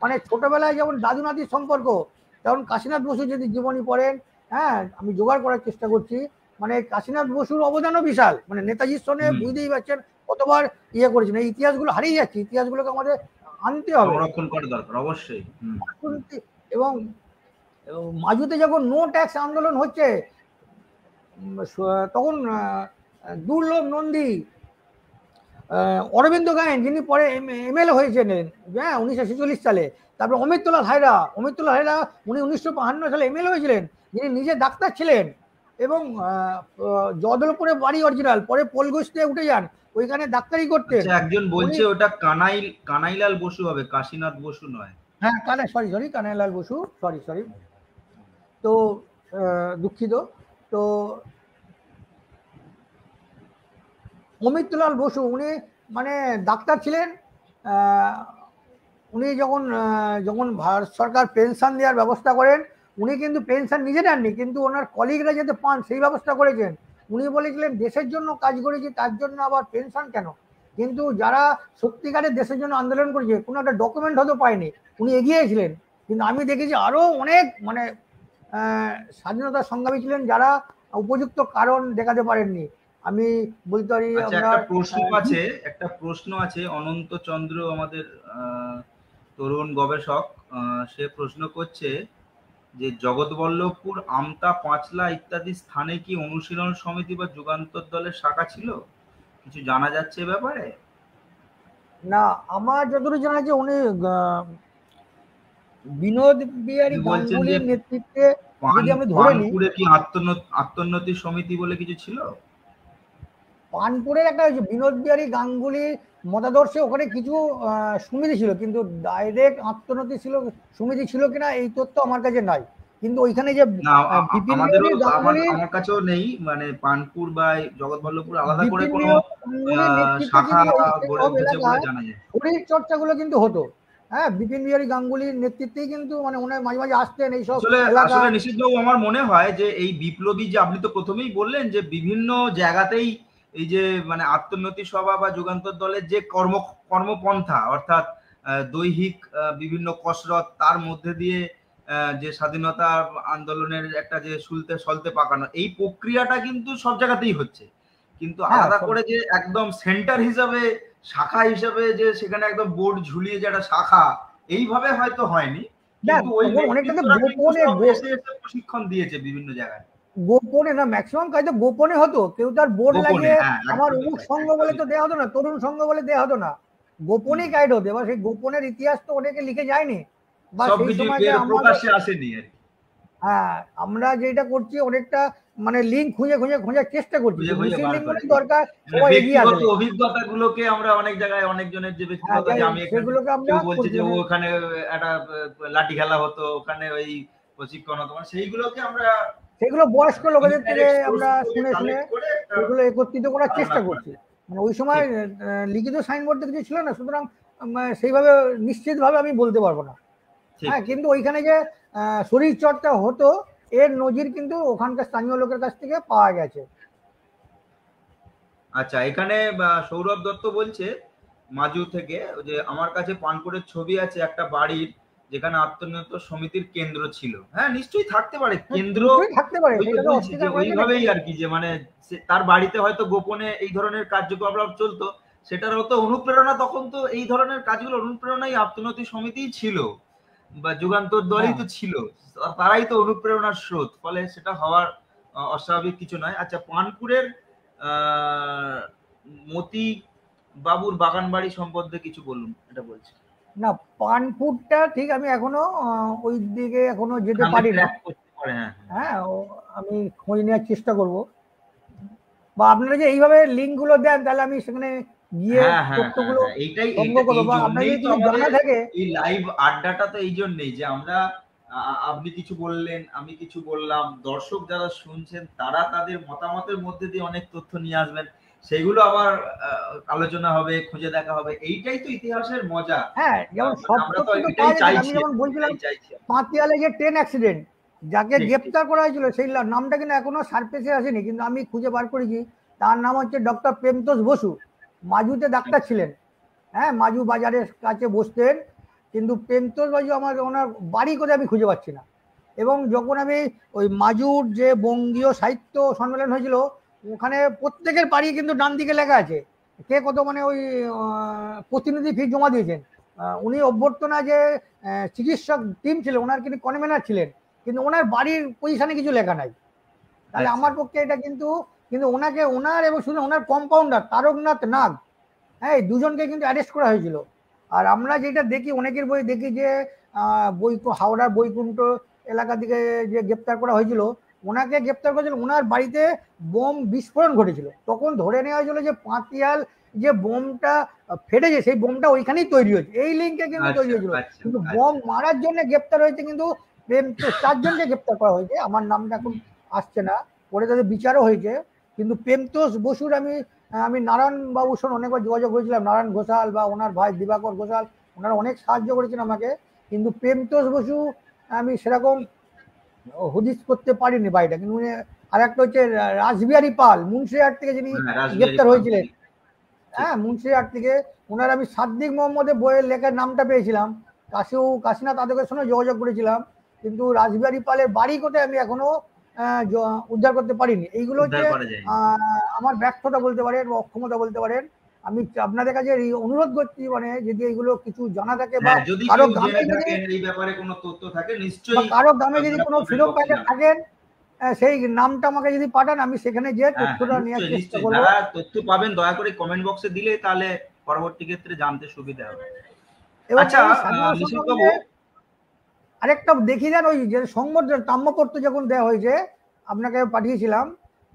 Speaker 2: মানে ছোটবেলায় যেমন দাদু নাতির সম্পর্ক, তেমন কাশীনাথ বসু যদি জীবনী পড়েন, হ্যাঁ, আমি জোগাড় করার চেষ্টা করছি, মানে কাশীনাথ বসুর অবদানও বিশাল, মানে নেতাজির সঙ্গে বুঝতেই পারছেন কতবার ইয়ে করেছেন। এই ইতিহাসগুলো হারিয়ে যাচ্ছে, ইতিহাসগুলোকে আমাদের আনতে হবে,
Speaker 1: সংরক্ষণ করা দরকার অবশ্যই।
Speaker 2: এবং মাজুতে যখন নো ট্যাক্স আন্দোলন হচ্ছে তখন দুর্লভ নন্দী, অরবিন্দ গায়েন যিনি পরে এমএলএ হয়েছিলেন, হ্যাঁ, 1946 সালে, তারপরে অমিতলাল হায়রা উনি 1952 সালে এমএলএ হয়েছিলেন, যিনি নিজে ডাক্তার ছিলেন এবং জগদলপুরে বাড়ি অরিজিনাল, পরে পোলগোষ্ঠে উঠে যান, ওইখানে ডাক্তারি করতেন।
Speaker 1: একজন বলছে ওটা কানাইলাল বসু হবে, কাশীনাথ বসু নয়।
Speaker 2: হ্যাঁ, সরি কানাইলাল বসু, সরি, তো দুঃখিত। তো অমিতলাল বসু উনি মানে ডাক্তার ছিলেন। উনি যখন ভারত সরকার পেনশন দেওয়ার ব্যবস্থা করেন, উনি কিন্তু পেনশন নিজে নেননি, কিন্তু ওনার কলিগরা যাতে পান সেই ব্যবস্থা করেছেন। উনি বলেছিলেন দেশের জন্য কাজ করেছি, তার জন্য আবার পেনশন কেন। কিন্তু যারা সত্যিকারের দেশের জন্য আন্দোলন করেছে কোনো একটা ডকুমেন্ট হয়তো পায়নি, উনি এগিয়েছিলেন। কিন্তু আমি দেখেছি আরো অনেক মানে স্বাধীনতা সংগ্রামী ছিলেন যারা উপযুক্ত কারণ দেখাতে পারেননি। আমি বলতে পারি
Speaker 1: একটা প্রশ্ন আছে অনন্ত চন্দ্র, আমাদের তরুণ গবেষক, সে প্রশ্ন করছে যে জগৎবল্লভপুর, আমতা, পাঁচলা ইত্যাদি স্থানে কি অনুশীলন সমিতি বা যুগান্তর দলের শাখা ছিল? কিছু জানা যাচ্ছে এ ব্যাপারে?
Speaker 2: না, আমার যতটুকু জানা যাচ্ছে উনি বিনোদ বিহারী গাঙ্গুলির নেতৃত্বে যদি আমি ধরে নিই,
Speaker 1: পানপুরে কি আত্মোন্নতি সমিতি বলে কিছু ছিল?
Speaker 2: পানপুরের একটা বিনোদ বিহারী গাঙ্গুলির মতাদর্শে ওখানে কিছু সমিতি ছিল, কিন্তু ডাইরেক্ট আত্মোন্নতি ছিল সমিতি ছিল কিনা এই তথ্য আমার কাছে নাই। কিন্তু ওইখানে যে বিপিন বিহারী গাঙ্গুলি,
Speaker 1: আমার কাছেও নেই, মানে পানপুর বা জগৎবল্লভপুর আলাদা করে কোনো শাখা গড়ে উঠেছে বলে জানা যায়।
Speaker 2: শরীর চর্চাগুলো কিন্তু হতো, হ্যাঁ, বিপিন বিহারী গাঙ্গুলির নেতৃত্বেই কিন্তু মানে ওনার মাঝে মাঝে আসতেন এইসব এলাকা।
Speaker 1: আসলে নিশীথবাবু, আমার মনে হয় যে এই বিপ্লবী যে আপনি তো প্রথমেই বললেন যে বিভিন্ন জায়গাতেই এই যে মানে আত্মোন্নতি সভা বা যুগান্তর দলের যে কর্মপন্থা, অর্থাৎ দৈহিক বিভিন্ন কসরত, তার মধ্যে দিয়ে যে স্বাধীনতা আন্দোলনের একটা যে সলতে পাকানো, এই প্রক্রিয়াটা কিন্তু সব জায়গাতেই হচ্ছে, কিন্তু আলাদা করে যে একদম সেন্টার হিসাবে, শাখা হিসাবে যে সেখানে একদম বোর্ড ঝুলিয়ে যে একটা শাখা, এইভাবে হয়তো হয়নি, কিন্তু ওই প্রশিক্ষণ দিয়েছে বিভিন্ন জায়গায়
Speaker 2: গোপনে, না ম্যাক্সিমাম কাজ তো গোপনে হতো, কেউ তার বোর্ড লাগিয়ে আমার অমুক সংঘ বলে তো দেওয়া হতো না, তরুণ সংঘ বলে দেওয়া হতো না, গোপনে গাইড হতো। এবার সেই গোপনের ইতিহাস তো অনেকে লিখে যায়নি, বা সেই সময় হ্যাঁ আমরা যেটা করছি অনেকটা মানে লিঙ্ক খুঁজে খুঁজে খোঁজার চেষ্টা করছি, দরকার সবাই এগিয়ে আসবে।
Speaker 1: অভিজ্ঞতাগুলোকে আমরা অনেক জায়গায় অনেকজনের যে ব্যক্তিগত, যে আমি
Speaker 2: সেগুলোকে আমরা
Speaker 1: বলছি যে ওখানে একটা লাঠি খেলা হতো, ওখানে ওই প্রশিক্ষণ হতো, সেইগুলোকে আমরা,
Speaker 2: সেগুলো বয়স্ক লোকেদের থেকে আমরা শুনে শুনে সেগুলো একত্রিত করার চেষ্টা করছি। মানে ওই সময় লিখিত সাইনবোর্ড কিছু ছিল না, সুতরাং সেইভাবে নিশ্চিতভাবে আমি বলতে পারবো না। হ্যাঁ, কিন্তু ওইখানে যে শরীর চর্চা হতো এর নজির কিন্তু ওখানকার স্থানীয় লোকের কাছ থেকে পাওয়া গেছে।
Speaker 1: আচ্ছা, এখানে সৌরভ দত্ত বলছে মাজু থেকে যে আমার কাছে পানপুরের ছবি আছে একটা বাড়ির যেখানে আত্মোন্নত সমিতির কেন্দ্র ছিল। হ্যাঁ, নিশ্চয়ই থাকতে পারে কেন্দ্র,
Speaker 2: থাকতে পারে,
Speaker 1: ওইভাবেই আর কি, যে মানে তার বাড়িতে হয়তো গোপনে এই ধরনের কার্যকলাপ চলতো, সেটার হতো অনুপ্রেরণা। তখন তো এই ধরনের কাজগুলো অনুপ্রেরণাই আত্মোন্নতি সমিতিই ছিল, বা যুগান্তর দলই তো ছিল, তারাই তো অনুপ্রেরণার স্রোত, ফলে সেটা হওয়ার অস্বাভাবিক কিছু নয়। আচ্ছা, পানপুরের মতি বাবুর বাগান বাড়ি সম্বন্ধে কিছু বলুন, এটা বলছি।
Speaker 2: না, পানপুরটা ঠিক আমি এখনো ওই দিকে এখনো যেতে পারি না। হ্যাঁ, আমি খোঁজ নেওয়ার চেষ্টা করব, বা আপনারা যে এইভাবে লিঙ্ক গুলো দেন তাহলে আমি সেখানে গিয়ে তথ্যগুলো সংগ্রহ করব, বা আপনাদের যদি জানা থাকে।
Speaker 1: এই লাইভ আড্ডাটা তো এই জন্যই যে আমরা, আপনি কিছু বললেন, আমি কিছু বললাম, দর্শক যারা শুনছেন তারা তাদের মতামতের মধ্যে দিয়ে অনেক তথ্য নিয়ে আসবেন, সেগুলো আবার আলোচনা হবে, খুঁজে দেখা হবে, এইটাই তো ইতিহাসের মজা।
Speaker 2: হ্যাঁ, যেমন সব তথ্য তো পাওয়া যায়। আমি যেমন বলছিলাম পাতিয়ালে যে ট্রেন অ্যাক্সিডেন্ট, যাকে গ্রেপ্তার করা হয়েছিল সেই নামটা কিন্তু এখনো সারফেসে আসেনি, কিন্তু আমি খুঁজে বার করেছি তার নাম হচ্ছে ডক্টর প্রেমতোষ বসু। মাজুতে ডাক্তার ছিলেন, হ্যাঁ, মাজু বাজারের কাছে বসতেন, কিন্তু প্রেমতোষ বাবু আমার ওনার বাড়ি কোথায় আমি খুঁজে পাচ্ছি না। এবং যখন আমি ওই মাজুর যে বঙ্গীয় সাহিত্য সম্মেলন হয়েছিল ওখানে প্রত্যেকের বাড়ি কিন্তু ডান দিকে লেখা আছে কে কত মানে ওই প্রতিনিধি ফি জমা দিয়েছেন। উনি অভ্যর্থনা যে চিকিৎসক টিম ছিল ওনার কিন্তু কনভেনার ছিলেন, কিন্তু ওনার বাড়ির পজিশনে কিছু লেখা নাই। তাহলে আমার পক্ষে এটা কিন্তু ওনাকে, ওনার এবং শুধু ওনার কম্পাউন্ডার তারকনাথ নাগ, হ্যাঁ, দুজনকে কিন্তু অ্যারেস্ট করা হয়েছিল। আর আমরা যেটা দেখি অনেকের বই দেখি যে হাওড়ার বৈকুণ্ঠ এলাকা থেকে যে গ্রেপ্তার করা হয়েছিল, ওনাকে গ্রেপ্তার করেছিল, ওনার বাড়িতে বোম বিস্ফোরণ ঘটেছিল, তখন ধরে নেওয়া হয়েছিল যে পাতিয়াল যে বোমটা ফেটেছে সেই বোমটা ওইখানেই তৈরি হয়েছে, এই লিঙ্কে কিন্তু তৈরি হয়েছিল। কিন্তু বোম মারার জন্য গ্রেপ্তার হয়েছে কিন্তু 4জনকে গ্রেপ্তার করা হয়েছে, আমার নামটা এখন আসছে না, পরে তাদের বিচারও হয়েছে। কিন্তু প্রেমতোষ বসুর আমি নারায়ণ বাবুর সঙ্গে অনেকবার যোগাযোগ করেছিলাম, নারায়ণ ঘোষাল বা ওনার ভাই দিবাকর ঘোষাল, ওনারা অনেক সাহায্য করেছেন আমাকে, কিন্তু প্রেমতোষ বসু আমি সেরকম হদিস করতে পারিনি বাড়িটা। কিন্তু আর একটা হচ্ছে রাসবিহারী পাল মুন্সিরহাট থেকে, যিনি গ্রেপ্তার হয়েছিলেন, হ্যাঁ, মুন্সিরহাট থেকে, ওনার আমি সাদ্দিক মোহাম্মদের বইয়ের লেখার নামটা পেয়েছিলাম, কাশীনাথ আদকের সঙ্গে যোগাযোগ করেছিলাম, কিন্তু রাসবিহারী পালের বাড়ি কোথায় আমি এখনো উদ্ধার করতে পারিনি। এইগুলো হচ্ছে আমার ব্যর্থতা বলতে পারেন বা অক্ষমতা বলতে পারেন। আমি আপনাদের কাছে অনুরোধ করছি, মানে যদি এইগুলো কিছু জানা থাকে বা কারো গ্রামে যদি
Speaker 1: এই ব্যাপারে কোনো তথ্য থাকে নিশ্চয়ই,
Speaker 2: কারো গ্রামে যদি কোনো ফ্রিডম ফাইটার থাকেন সেই নামটা আমাকে যদি পাঠান আমি সেখানে যে তথ্যটা নেওয়ার চেষ্টা করব।
Speaker 1: যারা তথ্য পাবেন দয়া করে কমেন্ট বক্সে দিলে তাহলে পরবর্তী ক্ষেত্রে জানতে সুবিধা হবে। আচ্ছা, নিশীথবাবু,
Speaker 2: আরেকটা দেখিয়ে দেন, ওই যে সংবর্ধনা তাম্রপত্র যখন দেওয়া হয়েছে আপনাকে পাঠিয়েছিলাম,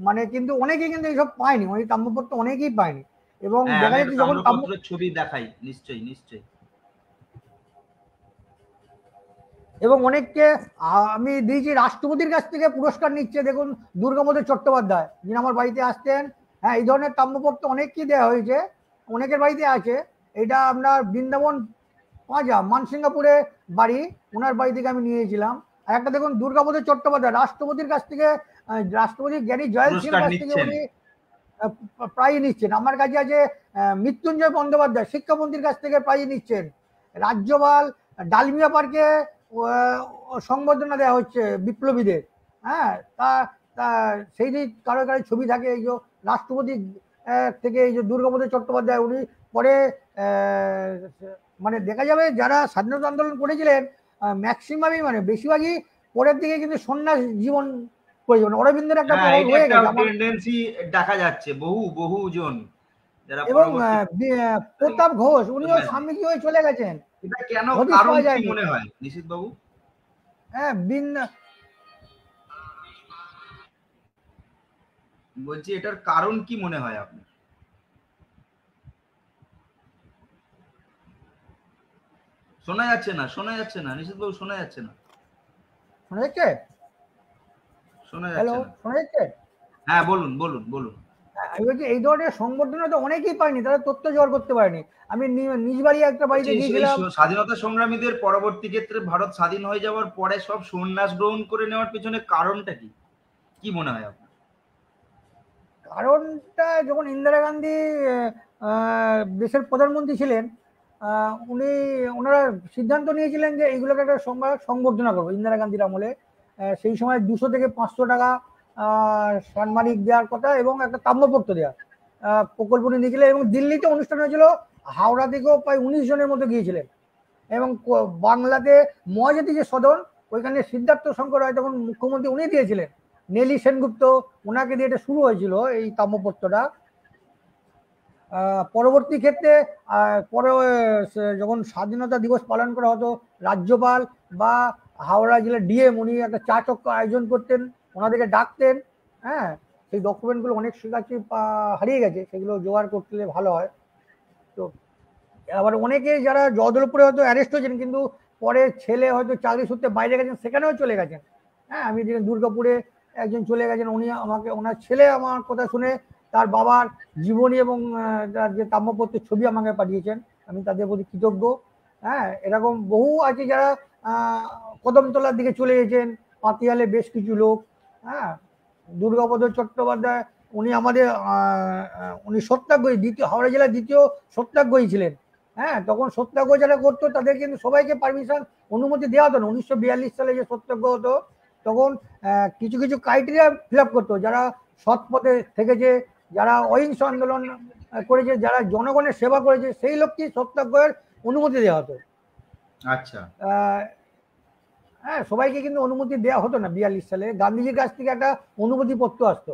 Speaker 2: মানে কিন্তু অনেকেই কিন্তু এইসব পায়নি, ওই তাম্রপত্র অনেকেই পায়নি। এবং দেখা যাচ্ছে যখন
Speaker 1: ছবি দেখাই, নিশ্চয়ই নিশ্চয়ই।
Speaker 2: এবং অনেককে আমি দিয়েছি, রাষ্ট্রপতির কাছ থেকে পুরস্কার নিচ্ছে। দেখুন দুর্গাপদ চট্টোপাধ্যায়, যিনি আমার বাড়িতে আসতেন, হ্যাঁ এই ধরনের তাম্রপত্র অনেককেই দেওয়া হয়েছে, অনেকের বাড়িতে আছে। এটা আপনার বৃন্দাবন পাঁজা মানসিংহাপুরে বাড়ি, ওনার বাড়ি থেকে আমি নিয়েছিলাম। আর একটা দেখুন দুর্গাপদ চট্টোপাধ্যায় রাষ্ট্রপতির কাছ থেকে, রাষ্ট্রপতি জ্ঞানী জয়েল সিংহের কাছ থেকে উনি প্রায় নিচ্ছেন। আমার কাছে আছে মৃত্যুঞ্জয় বন্দ্যোপাধ্যায় শিক্ষামন্ত্রীর কাছ থেকে প্রায় নিচ্ছেন। রাজ্যপাল ডালমিয়া পার্কে সংবর্ধনা দেওয়া হচ্ছে বিপ্লবীদের। হ্যাঁ, তা সেই যে কারো কারো ছবি থাকে, এই যে রাষ্ট্রপতি থেকে এই যে দুর্গাপদ চট্টোপাধ্যায়, উনি পরে মানে দেখা যাবে যারা স্বাধীনতা আন্দোলন করেছিলেন ম্যাক্সিমামই মানে বেশিরভাগই পরের দিকে কিন্তু সন্ন্যাস জীবন করেছিলেন। অরবিন্দের একটা হয়ে গেছে
Speaker 1: টেন্ডেন্সি দেখা যাচ্ছে বহু জন যারা।
Speaker 2: এবং প্রতাপ ঘোষ উনিও স্বামীজি হয়ে চলে গেছেন।
Speaker 1: এটা কেন, কারণ কি মনে হয় নিশীথ বাবু?
Speaker 2: হ্যাঁ,
Speaker 1: বলছি এটার কারণ কি মনে হয় আপনার? শোনা যাচ্ছে না, শোনা যাচ্ছে না নিশীথ বাবু, শোনা যাচ্ছে না।
Speaker 2: শোনা যাচ্ছে?
Speaker 1: শোনা যাচ্ছে।
Speaker 2: হ্যালো, শোনা যাচ্ছে?
Speaker 1: হ্যাঁ বলুন বলুন বলুন।
Speaker 2: আমি বলছি এই ধরনের সংবর্ধনা তো অনেকেই পায়নি, তারা তথ্য জোগাড় করতে পারেনি। আমি নিজ বাড়ি একটা বাড়িতে গিয়েছিলাম।
Speaker 1: স্বাধীনতা সংগ্রামীদের পরবর্তী ক্ষেত্রে ভারত স্বাধীন হয়ে যাওয়ার পরে সব সন্ন্যাস গ্রহণ করে নেওয়ার পিছনে কারণটা কি, কি মনে হয় আপনার?
Speaker 2: কারণটা যখন ইন্দিরা গান্ধী দেশের প্রধানমন্ত্রী ছিলেন, উনি ওনারা সিদ্ধান্ত নিয়েছিলেন যে এইগুলোকে একটা সংবর্ধনা করবো। ইন্দিরা গান্ধীর আমলে সেই সময় 200 থেকে 500 টাকা সাম্মানিক দেওয়ার কথা এবং একটা তাম্রপত্র দেওয়ার প্রকল্প নিয়েছিলেন। এবং দিল্লিতে অনুষ্ঠান হয়েছিল, হাওড়া থেকেও প্রায় 19 জনের মতো গিয়েছিলেন। এবং বাংলাতে মহাজাতি যে সদন, ওইখানে সিদ্ধার্থ শঙ্কর রায় তখন মুখ্যমন্ত্রী, উনি দিয়েছিলেন। নেলি সেনগুপ্ত, ওনাকে দিয়ে এটা শুরু হয়েছিল এই তাম্রপত্রটা। পরবর্তী ক্ষেত্রে পরে যখন স্বাধীনতা দিবস পালন করা হতো, রাজ্যপাল বা হাওড়া জেলার ডিএম উনি একটা চা চক্র আয়োজন করতেন, ওনাদেরকে ডাকতেন। হ্যাঁ, সেই ডকুমেন্টগুলো অনেক কাছে হারিয়ে গেছে, সেগুলো জোগাড় করতে ভালো হয়। তো আবার অনেকে যারা জগদলপুরে হয়তো অ্যারেস্ট হয়েছেন, কিন্তু পরে ছেলে হয়তো চাকরি সূত্রে বাইরে গেছেন, সেখানেও চলে গেছেন। হ্যাঁ, আমি দুর্গাপুরে একজন চলে গেছেন, উনি আমাকে, ওনার ছেলে আমার কথা শুনে তার বাবার জীবনী এবং তার যে তাম্রপত্রের ছবি আমাকে পাঠিয়েছেন, আমি তাদের প্রতি কৃতজ্ঞ। হ্যাঁ, এরকম বহু আছে যারা কদমতলার দিকে চলে গেছেন, পাতিয়ালে বেশ কিছু লোক। হ্যাঁ, দুর্গাপদ চট্টোপাধ্যায় উনি আমাদের উনি সত্যাগ্রহী, দ্বিতীয় হাওড়া জেলার দ্বিতীয় সত্যাগ্রহী ছিলেন। হ্যাঁ, তখন সত্যাগ্রহ যারা করতো তাদের কিন্তু সবাইকে পারমিশন অনুমতি দেওয়া হতো না। 1942 সালে যে সত্যাগ্রহ হতো, তখন কিছু কিছু ক্রাইটেরিয়া ফিল আপ করতো, যারা সৎ পথে থেকেছে, যারা অহিংস আন্দোলন করেছে, যারা জনগণের সেবা করেছে, সেই লোককে সত্যাগ্রহের অনুমতি দেওয়া হতো।
Speaker 1: আচ্ছা।
Speaker 2: হ্যাঁ, সবাইকে কিন্তু অনুমতি দেওয়া হতো না। 42 সালে গান্ধীজির কাছ থেকে একটা অনুমতি পত্র আসতো।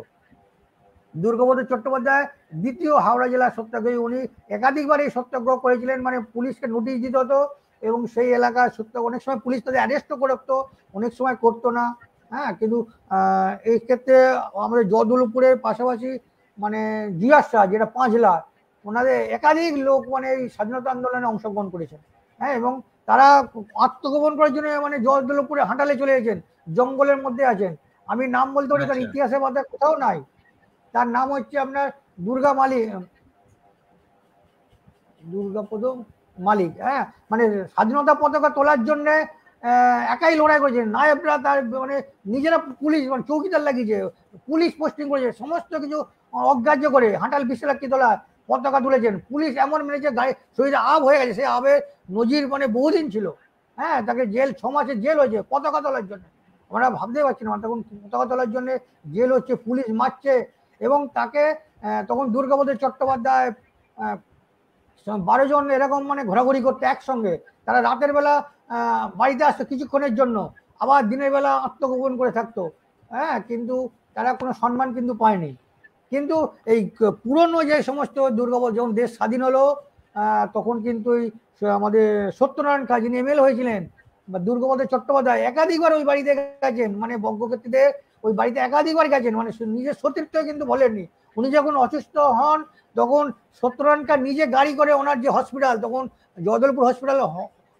Speaker 2: দুর্গাপদ চট্টোপাধ্যায় দ্বিতীয় হাওড়া জেলার সত্যাগ্রহী, উনি একাধিকবার এই সত্যাগ্রহ করেছিলেন। মানে পুলিশকে নোটিশ দিতে হতো এবং সেই এলাকার সত্যাগ্রহ অনেক সময় পুলিশ তাদের অ্যারেস্টও করতো, অনেক সময় করতো না। হ্যাঁ, কিন্তু এই ক্ষেত্রে আমাদের জগদলপুরের পাশাপাশি মানে জিয়াস শাহ, যেটা পাঁচলা, ওনাদের একাধিক লোক মানে এই স্বাধীনতা আন্দোলনে অংশগ্রহণ করেছেন। হ্যাঁ, এবং তারা আত্মগোপন করার জন্য মানে জগদলপুরে হাঁটালে চলে গেছেন, জঙ্গলের মধ্যে আছেন। আমি নাম বলতে পারি কারণ ইতিহাসের মধ্যে কোথাও নাই। তার নাম হচ্ছে আপনার দুর্গাপদ মালিক। হ্যাঁ, মানে স্বাধীনতা পতাকা তোলার জন্য একাই লড়াই করেছে। নায়করা তার মানে নিজেরা পুলিশ মানে চৌকিদার লাগিয়েছে, পুলিশ পোস্টিং করেছে, সমস্ত কিছু অগ্রাহ্য করে হাঁটাল বিশ্বলাক্ষীতলা পতাকা তুলেছেন। পুলিশ এমন মেরেছে গায়ে শরীরে আব হয়ে গেছে, সেই আবের নজির মানে বহুদিন ছিল। হ্যাঁ, তাকে জেল 6 মাসের জেল হয়েছে পতাকা তোলার জন্য। আমরা ভাবতে পারছি না, তখন পতাকা তোলার জন্য জেল হচ্ছে, পুলিশ মারছে। এবং তাকে তখন দুর্গাপদ চট্টোপাধ্যায় 12 জন এরকম মানে ঘোরাঘুরি করতে একসঙ্গে। তারা রাতের বেলা বাড়িতে আসতো কিছুক্ষণের জন্য, আবার দিনের বেলা আত্মগোপন করে থাকতো। হ্যাঁ, কিন্তু তারা কোনো সম্মান কিন্তু পায়নি। কিন্তু এই পুরনো যে সমস্ত দুর্গাপদ, যখন দেশ স্বাধীন হলো তখন কিন্তু আমাদের সত্যনারায়ণ কাজী এমএলএ হয়েছিলেন, বা দুর্গাপদ চট্টোপাধ্যায় একাধিকবার ওই বাড়িতে গেছেন, মানে বঙ্গক্ষেত্রীতে ওই বাড়িতে একাধিকবার গেছেন, মানে নিজের সতীর্থ কিন্তু বলেননি। উনি যখন অসুস্থ হন তখন সত্যনারায়ণকা নিজে গাড়ি করে ওনার যে হসপিটাল, তখন জয়দলপুর হসপিটাল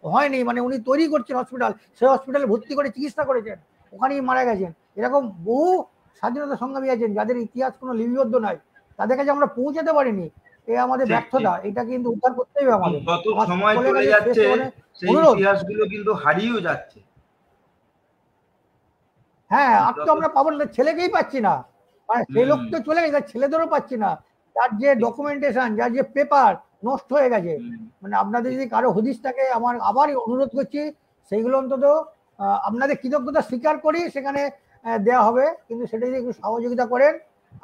Speaker 2: হয়নি, মানে উনি তৈরি করছেন হসপিটাল, সেই হসপিটালে ভর্তি করে চিকিৎসা করেছেন, ওখানেই মারা গেছেন। এরকম বহু স্বাধীনতা সংগ্রামী আছেন যাদের ইতিহাস কোনো লিপিবদ্ধ নাই, তাদের কাছে আমরা পৌঁছাতে পারিনি, এ আমাদের ব্যর্থতা, এটা কিন্তু উদ্ধার করতেই হবে আমাদের।
Speaker 1: যত সময় চলে যাচ্ছে সেই ইতিহাসগুলো কিন্তু হারিয়েও যাচ্ছে।
Speaker 2: হ্যাঁ, আর তো আমরা পাবো না, ছেলেকেই পাচ্ছি না, মানে সেই লোক তো চলে গেছে, ছেলেদেরও পাচ্ছি না, তার যে ডকুমেন্টেশন, যার যে পেপার নষ্ট হয়ে গেছে। মানে আপনাদের যদি কারো হদিশ থাকে, আমার আবার অনুরোধ করছি, সেইগুলো অন্তত আপনাদের কৃতজ্ঞতা স্বীকার করি সেখানে দেওয়া হবে, কিন্তু সেটা যদি একটু সহযোগিতা করেন,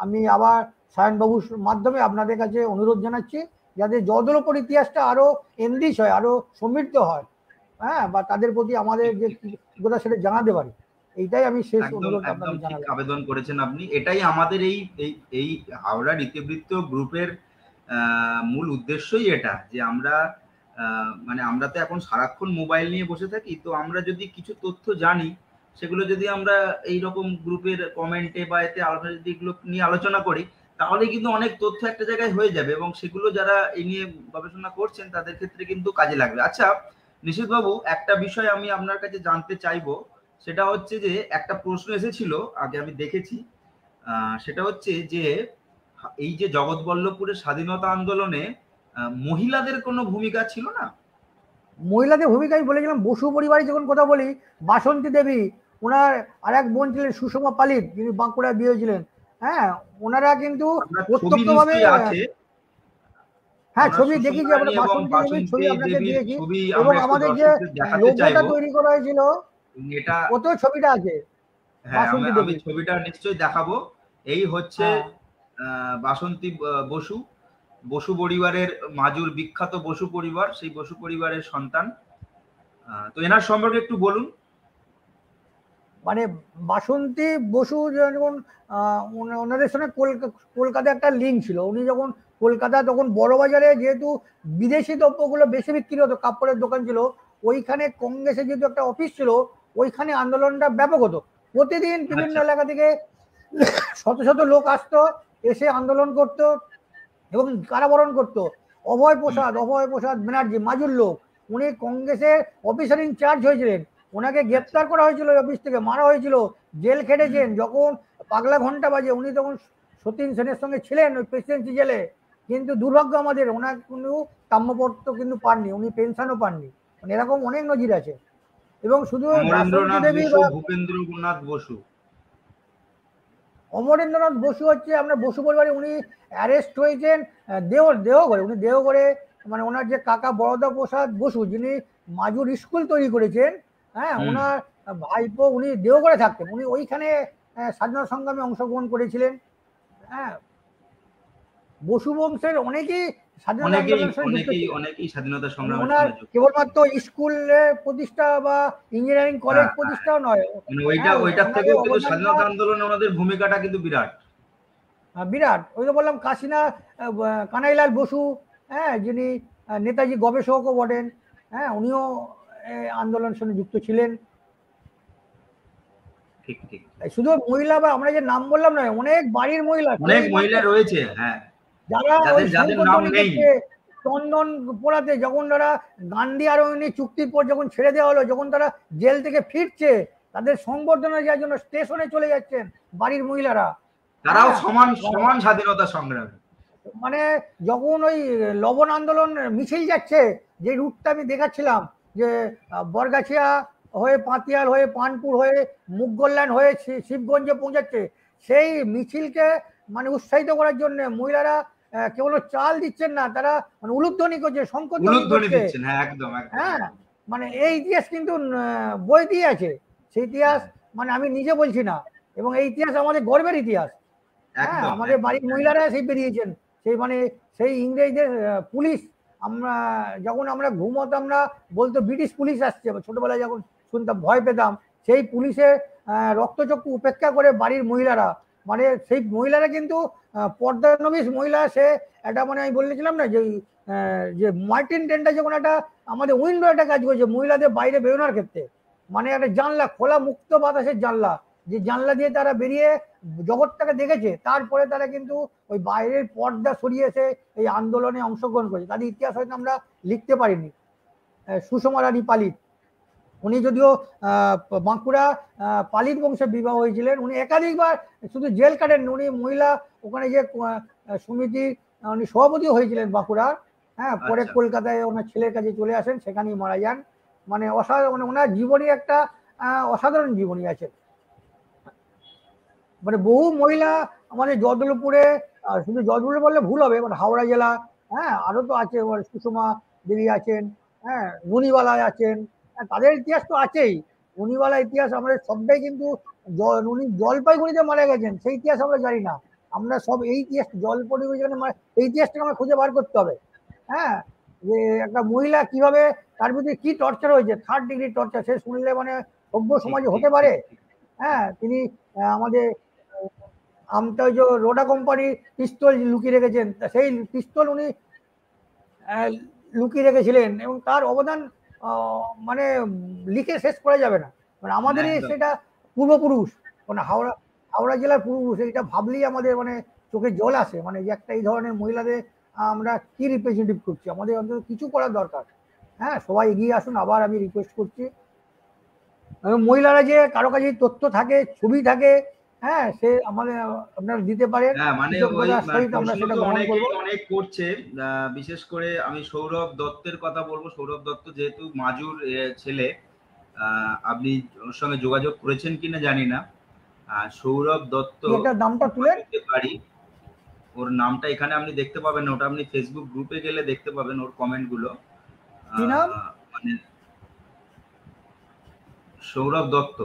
Speaker 2: আমি আবার সায়নবাবুর মাধ্যমে আপনাদের কাছে অনুরোধ জানাচ্ছি, যাতে জয়দলপুর ইতিহাসটা আরো এনরিচ হয়, আরো সমৃদ্ধ হয়, হ্যাঁ, বা তাদের প্রতি আমাদের যে কৃতজ্ঞতা সেটা জানাতে পারি। এইটাই আমি শেষ অনুরোধ আপনাকে জানালাম।
Speaker 1: আবেদন করেছেন আপনি, এটাই আমাদের এই হাওড়ার ইতিবৃত্ত গ্রুপের মূল উদ্দেশ্যই এটা, যে আমরা মানে আমরা তো এখন সারাক্ষণ মোবাইল নিয়ে বসে থাকি, তো আমরা যদি কিছু তথ্য জানি, সেগুলো যদি আমরা এইরকম গ্রুপের কমেন্টে বা এতে আলোচনা যদি এগুলো নিয়ে আলোচনা করি, তাহলে কিন্তু অনেক তথ্য একটা জায়গায় হয়ে যাবে, এবং সেগুলো যারা এই নিয়ে গবেষণা করছেন তাদের ক্ষেত্রে কিন্তু কাজে লাগবে। আচ্ছা নিশীথ বাবু, একটা বিষয় আমি আপনার কাছে জানতে চাইবো, সেটা হচ্ছে যে একটা প্রশ্ন এসেছিল আগে, আমি দেখেছি, সেটা হচ্ছে যে এই যে জগৎবল্লভপুরের স্বাধীনতা আন্দোলনে মহিলাদের কোনো ভূমিকা ছিল না?
Speaker 2: মহিলাদের ভূমিকা আমি বলেছিলাম, বসু পরিবারে যখন কথা বলি, বাসন্তী দেবী, ওনার আর এক বোন ছিলেন সুষমা পালিত, যিনি বাঁকুড়ায় বিয়ে হয়েছিলেন, হ্যাঁ, ওনারা কিন্তু প্রত্যক্ষভাবে, হ্যাঁ ছবি দেখেছি আমরা, বাসন্তী দেবীর ছবি আপনাকে দিয়েছি, এবং আমাদের যে লোগোটা তৈরি করা হয়েছিল ওতেও ছবিটা আছে।
Speaker 1: হ্যাঁ, আমি ছবিটা নিশ্চয়ই দেখাবো। এই হচ্ছে বাসন্তী বসু, বসু পরিবারের, মাজুর বিখ্যাত বসু পরিবার, সেই বসু পরিবারের সন্তান। তো এনার সম্পর্কে একটু বলুন।
Speaker 2: মানে বাসন্তী বসু যখন ওনাদের সঙ্গে কলকাতায় একটা লিঙ্ক ছিল, উনি যখন কলকাতা, তখন বড়বাজারে যেহেতু বিদেশি দ্রব্যগুলো বেশি বিক্রি হতো, কাপড়ের দোকান ছিল, ওইখানে কংগ্রেসের যেহেতু একটা অফিস ছিল, ওইখানে আন্দোলনটা ব্যাপক হতো, প্রতিদিন বিভিন্ন এলাকা থেকে শত শত লোক আসতো, এসে আন্দোলন করত এবং কারাবরণ করত। অভয় প্রসাদ ব্যানার্জি, মাজুর লোক, উনি কংগ্রেসের অফিসার ইনচার্জ হয়েছিলেন, ওনাকে গ্রেপ্তার করা হয়েছিল, অফিস থেকে মারা হয়েছিল, জেল খেটেছেন। যখন পাগলা ঘন্টা বাজে, উনি তখন সতীন সেনের সঙ্গে ছিলেন ওই প্রেসিডেন্সি জেলে, কিন্তু দুর্ভাগ্য আমাদের, ওনার কোনো কাম্যপত্র কিন্তু পাননি, উনি পেনশনও পাননি, মানে এরকম অনেক নজির আছে। এবং শুধু
Speaker 1: ভূপেন্দ্রনাথ বসু,
Speaker 2: অমরেন্দ্রনাথ বসু হচ্ছে আপনার বসু পরিবারে, উনি অ্যারেস্ট হয়েছেন দেওঘরে, উনি দেওঘরে, মানে ওনার যে কাকা বরদা প্রসাদ বসু, যিনি মাজুর স্কুল তৈরি করেছেন, হ্যাঁ, ওনার ভাইপো, উনি দেওঘরে থাকতেন, উনি ওইখানে স্বাধীনতা সংগ্রামে অংশগ্রহণ করেছিলেন। হ্যাঁ, বসু বংশের অনেকেই
Speaker 1: স্বাধীনতা সংগ্রামে,
Speaker 2: ওনার কেবলমাত্র স্কুলের প্রতিষ্ঠা বা ইঞ্জিনিয়ারিং কলেজ প্রতিষ্ঠাও নয়,
Speaker 1: ওইটার থেকেও কিন্তু স্বাধীনতা আন্দোলনে ওনাদের ভূমিকাটা কিন্তু বিরাট।
Speaker 2: ওই তো বললাম, কানাইলাল বসু, হ্যাঁ, যিনি নেতাজি গবেষকও বটেন, হ্যাঁ, উনিও আন্দোলনের সঙ্গে যুক্ত ছিলেন। শুধু মহিলা বা আমরা যে নাম বললাম না, অনেক বাড়ির মহিলা,
Speaker 1: অনেক মহিলা রয়েছে, হ্যাঁ,
Speaker 2: যারা চন্দন পোড়াতে, যখন তারা গান্ধী আর চুক্তির পর যখন ছেড়ে দেওয়া হলো, যখন তারা জেল থেকে ফিরছে, তাদের সংবর্ধনা দেওয়ার জন্য স্টেশনে চলে যাচ্ছেন বাড়ির মহিলারা,
Speaker 1: তারাও সমান স্বাধীনতা সংগ্রামী।
Speaker 2: মানে যখন ওই লবণ আন্দোলন মিছিল যাচ্ছে, যে রুটটা আমি দেখাচ্ছিলাম, যে বরগাছিয়া হয়ে পাতিয়াল হয়ে পানপুর হয়ে মুগকল্যাণ হয়ে শিবগঞ্জে পৌঁছাচ্ছে, সেই মিছিলকে মানে উৎসাহিত করার জন্য মহিলারা কেবল চাল দিচ্ছেন না, তারা মানে উলুধ্বনি করছে, শঙ্করধ্বনি দিচ্ছেন। হ্যাঁ, মানে এই ইতিহাস কিন্তু বই দিয়ে আছে, সেই ইতিহাস মানে আমি নিজে বলছি না, এবং এই ইতিহাস আমাদের গর্বের ইতিহাস। হ্যাঁ, আমাদের বাড়ির মহিলারা সেই বেরিয়েছেন, সেই মানে সেই ইংরেজদের পুলিশ, যখন আমরা ঘুমোতাম না, বলতো ব্রিটিশ পুলিশ আসছে, ছোটবেলায় যখন শুনতাম ভয় পেতাম, সেই পুলিশের রক্তচক্ষু উপেক্ষা করে বাড়ির মহিলারা মানে সেই মহিলারা কিন্তু পর্দানবিশ মহিলা। সে একটা মানে আমি বলেছিলাম না যে মার্টিন টেন্ডার যখন একটা আমাদের উইন্ডো একটা কাজ করেছে মহিলাদের বাইরে বেরোনোর ক্ষেত্রে, মানে একটা জানলা খোলা মুক্ত বাতাসের জানলা, যে জানলা দিয়ে তারা বেরিয়ে জগৎটাকে দেখেছে, তারপরে তারা কিন্তু ওই বাইরের পর্দা সরিয়ে এসে এই আন্দোলনে অংশগ্রহণ করেছে। তাদের ইতিহাস হয়তো আমরা লিখতে পারিনি। সুষমা রানী পালিত, উনি যদিও বাঁকুড়া পালিত বংশে বিবাহ হয়েছিলেন, উনি একাধিকবার শুধু জেল কাটেন, উনি মহিলা ওখানে যে সমিতির উনি সভাপতিও হয়েছিলেন বাঁকুড়ার। হ্যাঁ, পরে কলকাতায় ওনার ছেলের কাছে চলে আসেন, সেখানেই মারা যান। মানে অসাধারণ, মানে ওনার জীবনী একটা অসাধারণ জীবনী আছে। মানে বহু মহিলা আমাদের জয়দলপুরে, শুধু জয়দলপুরে বললে ভুল হবে, মানে হাওড়া জেলা, হ্যাঁ আরো তো আছে, সুষমা দেবী আছেন, হ্যাঁ রুনিবালা আছেন, তাদের ইতিহাস তো আছেই। রুনিবালা ইতিহাস আমাদের সবটাই কিন্তু উনি জলপাইগুড়িতে মারা গেছেন, সেই ইতিহাস আমরা জানি না। আমরা সব এই ইতিহাস জলপাইগুড়ি যেখানে এই ইতিহাসটাকে আমরা খুঁজে বার করতে হবে। হ্যাঁ, যে একটা মহিলা কিভাবে, তার ভিতরে কি টর্চার হয়েছে, 3rd ডিগ্রি টর্চার, সে শুনলে মানে সভ্য সমাজে হতে পারে? হ্যাঁ, তিনি আমাদের আমটা ওই যে রোডা কোম্পানির পিস্তল লুকিয়ে রেখেছেন, সেই পিস্তল উনি লুকিয়ে রেখেছিলেন, এবং তার অবদান মানে লিখে শেষ করা যাবে না। মানে আমাদেরই সেটা পূর্বপুরুষ, মানে হাওড়া জেলার পূর্বপুরুষ, এটা ভাবলেই আমাদের মানে চোখে জল আসে। মানে যে একটা এই ধরনের মহিলাদের আমরা কি রিপ্রেজেন্টেটিভ করছি, আমাদের অন্তত কিছু করার দরকার। হ্যাঁ, সবাই এগিয়ে আসুন, আবার আমি রিকোয়েস্ট করছি। মহিলারা যে কারো কাছে তথ্য থাকে, ছবি থাকে, হ্যাঁ সে আমাদের আপনারা দিতে পারেন।
Speaker 1: হ্যাঁ, মানে অনেক করছে। বিশেষ করে আমি সৌরভ দত্তের কথা বলবো। সৌরভ দত্ত যেহেতু মাজুর ছেলে, আপনি ওর সঙ্গে যোগাযোগ করেছেন কিনা জানি না। সৌরভ দত্ত,
Speaker 2: নামটা তুলে
Speaker 1: পারি, ওর নামটা এখানে আপনি দেখতে পাবেন, ওটা আপনি ফেসবুক গ্রুপে গেলে দেখতে পাবেন ওর কমেন্ট গুলো। মানে সৌরভ দত্ত।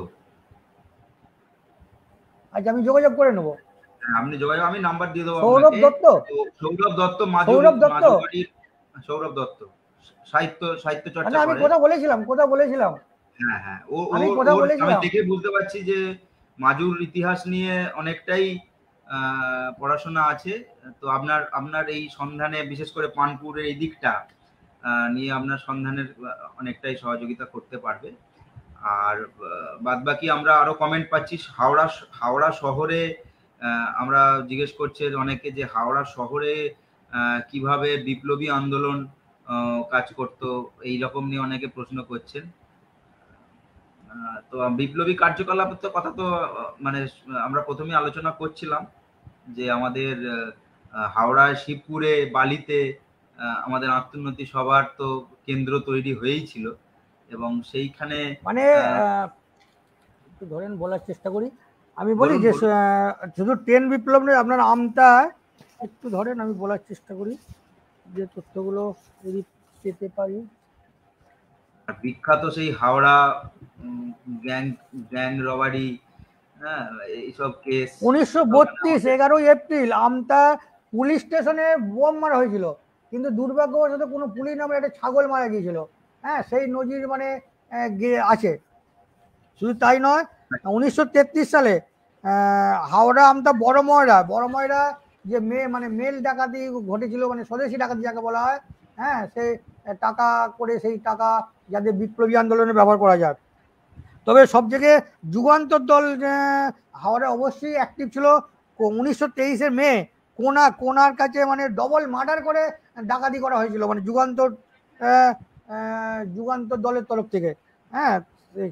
Speaker 2: আচ্ছা, আমি যোগাযোগ করে নেবো।
Speaker 1: আপনি যোগাযোগ, আমি নাম্বার দিয়ে দেবো।
Speaker 2: সৌরভ দত্ত,
Speaker 1: সৌরভ দত্ত,
Speaker 2: সৌরভ দত্ত,
Speaker 1: সৌরভ দত্ত সাহিত্য চর্চা
Speaker 2: করে। আমি কথা বলেছিলাম।
Speaker 1: হ্যাঁ হ্যাঁ, আমি দেখে বুঝতে পারছি যে মাজুর ইতিহাস নিয়ে অনেকটাই পড়াশোনা আছে। তো আপনার এই সন্ধানে, বিশেষ করে পানপুরের এই দিকটা নিয়ে আপনার সন্ধানের অনেকটাই সহযোগিতা করতে পারবে। আর বাদবাকি আমরা আরো কমেন্ট পাচ্ছি। হাওড়া শহরে আমরা জিজ্ঞেস করছে অনেকে যে হাওড়া শহরে কিভাবে বিপ্লবী আন্দোলন কাজ করতো, এই রকম নিয়ে অনেকে প্রশ্ন করছেন। তো বিপ্লবী কার্যকলাপের তো কথা তো মানে আমরা প্রথমে আলোচনা করছিলাম যে আমাদের হাওড়ায় শিবপুরে বালিতে আমাদের আত্মোন্নতি সভার তো কেন্দ্র তৈরি হয়েই ছিল, এবং সেইখানে
Speaker 2: মানে একটু ধরেন বলার চেষ্টা করি। আমি বলি যে শুধু 10 বিপ্লব নয়, আপনার আমটা একটু ধরেন, আমি বলার চেষ্টা করি যে তথ্যগুলো যদি পেতে পারি।
Speaker 1: বিখ্যাত সেই হাওড়া গ্যাং রবারি, হ্যাঁ এইসব কেস
Speaker 2: 1932 11 এপ্রিল আমতা পুলিশ স্টেশনে বোম মারা হয়েছিল, কিন্তু দুর্ভাগ্যবশত কোনো পুলিশ নামে একটা ছাগল মারা গিয়েছিল। হ্যাঁ, সেই নজির মানে আছে। শুধু তাই নয়, 1933 সালে হাওড়া আমতা বড় ময়রা যে মেল ডাকাতি ঘটেছিল, মানে স্বদেশী ডাকাতি যাকে বলা হয়। হ্যাঁ, সে টাকা করে, সেই টাকা যাতে বিপ্লবী আন্দোলনে ব্যবহার করা যায়। তবে সব থেকে যুগান্তর দল হাওড়া অবশ্যই অ্যাক্টিভ ছিল। 1923 মে কোনার কাছে মানে ডবল মার্ডার করে ডাকাতি করা হয়েছিল, মানে যুগান্তর দলের তরফ থেকে। হ্যাঁ,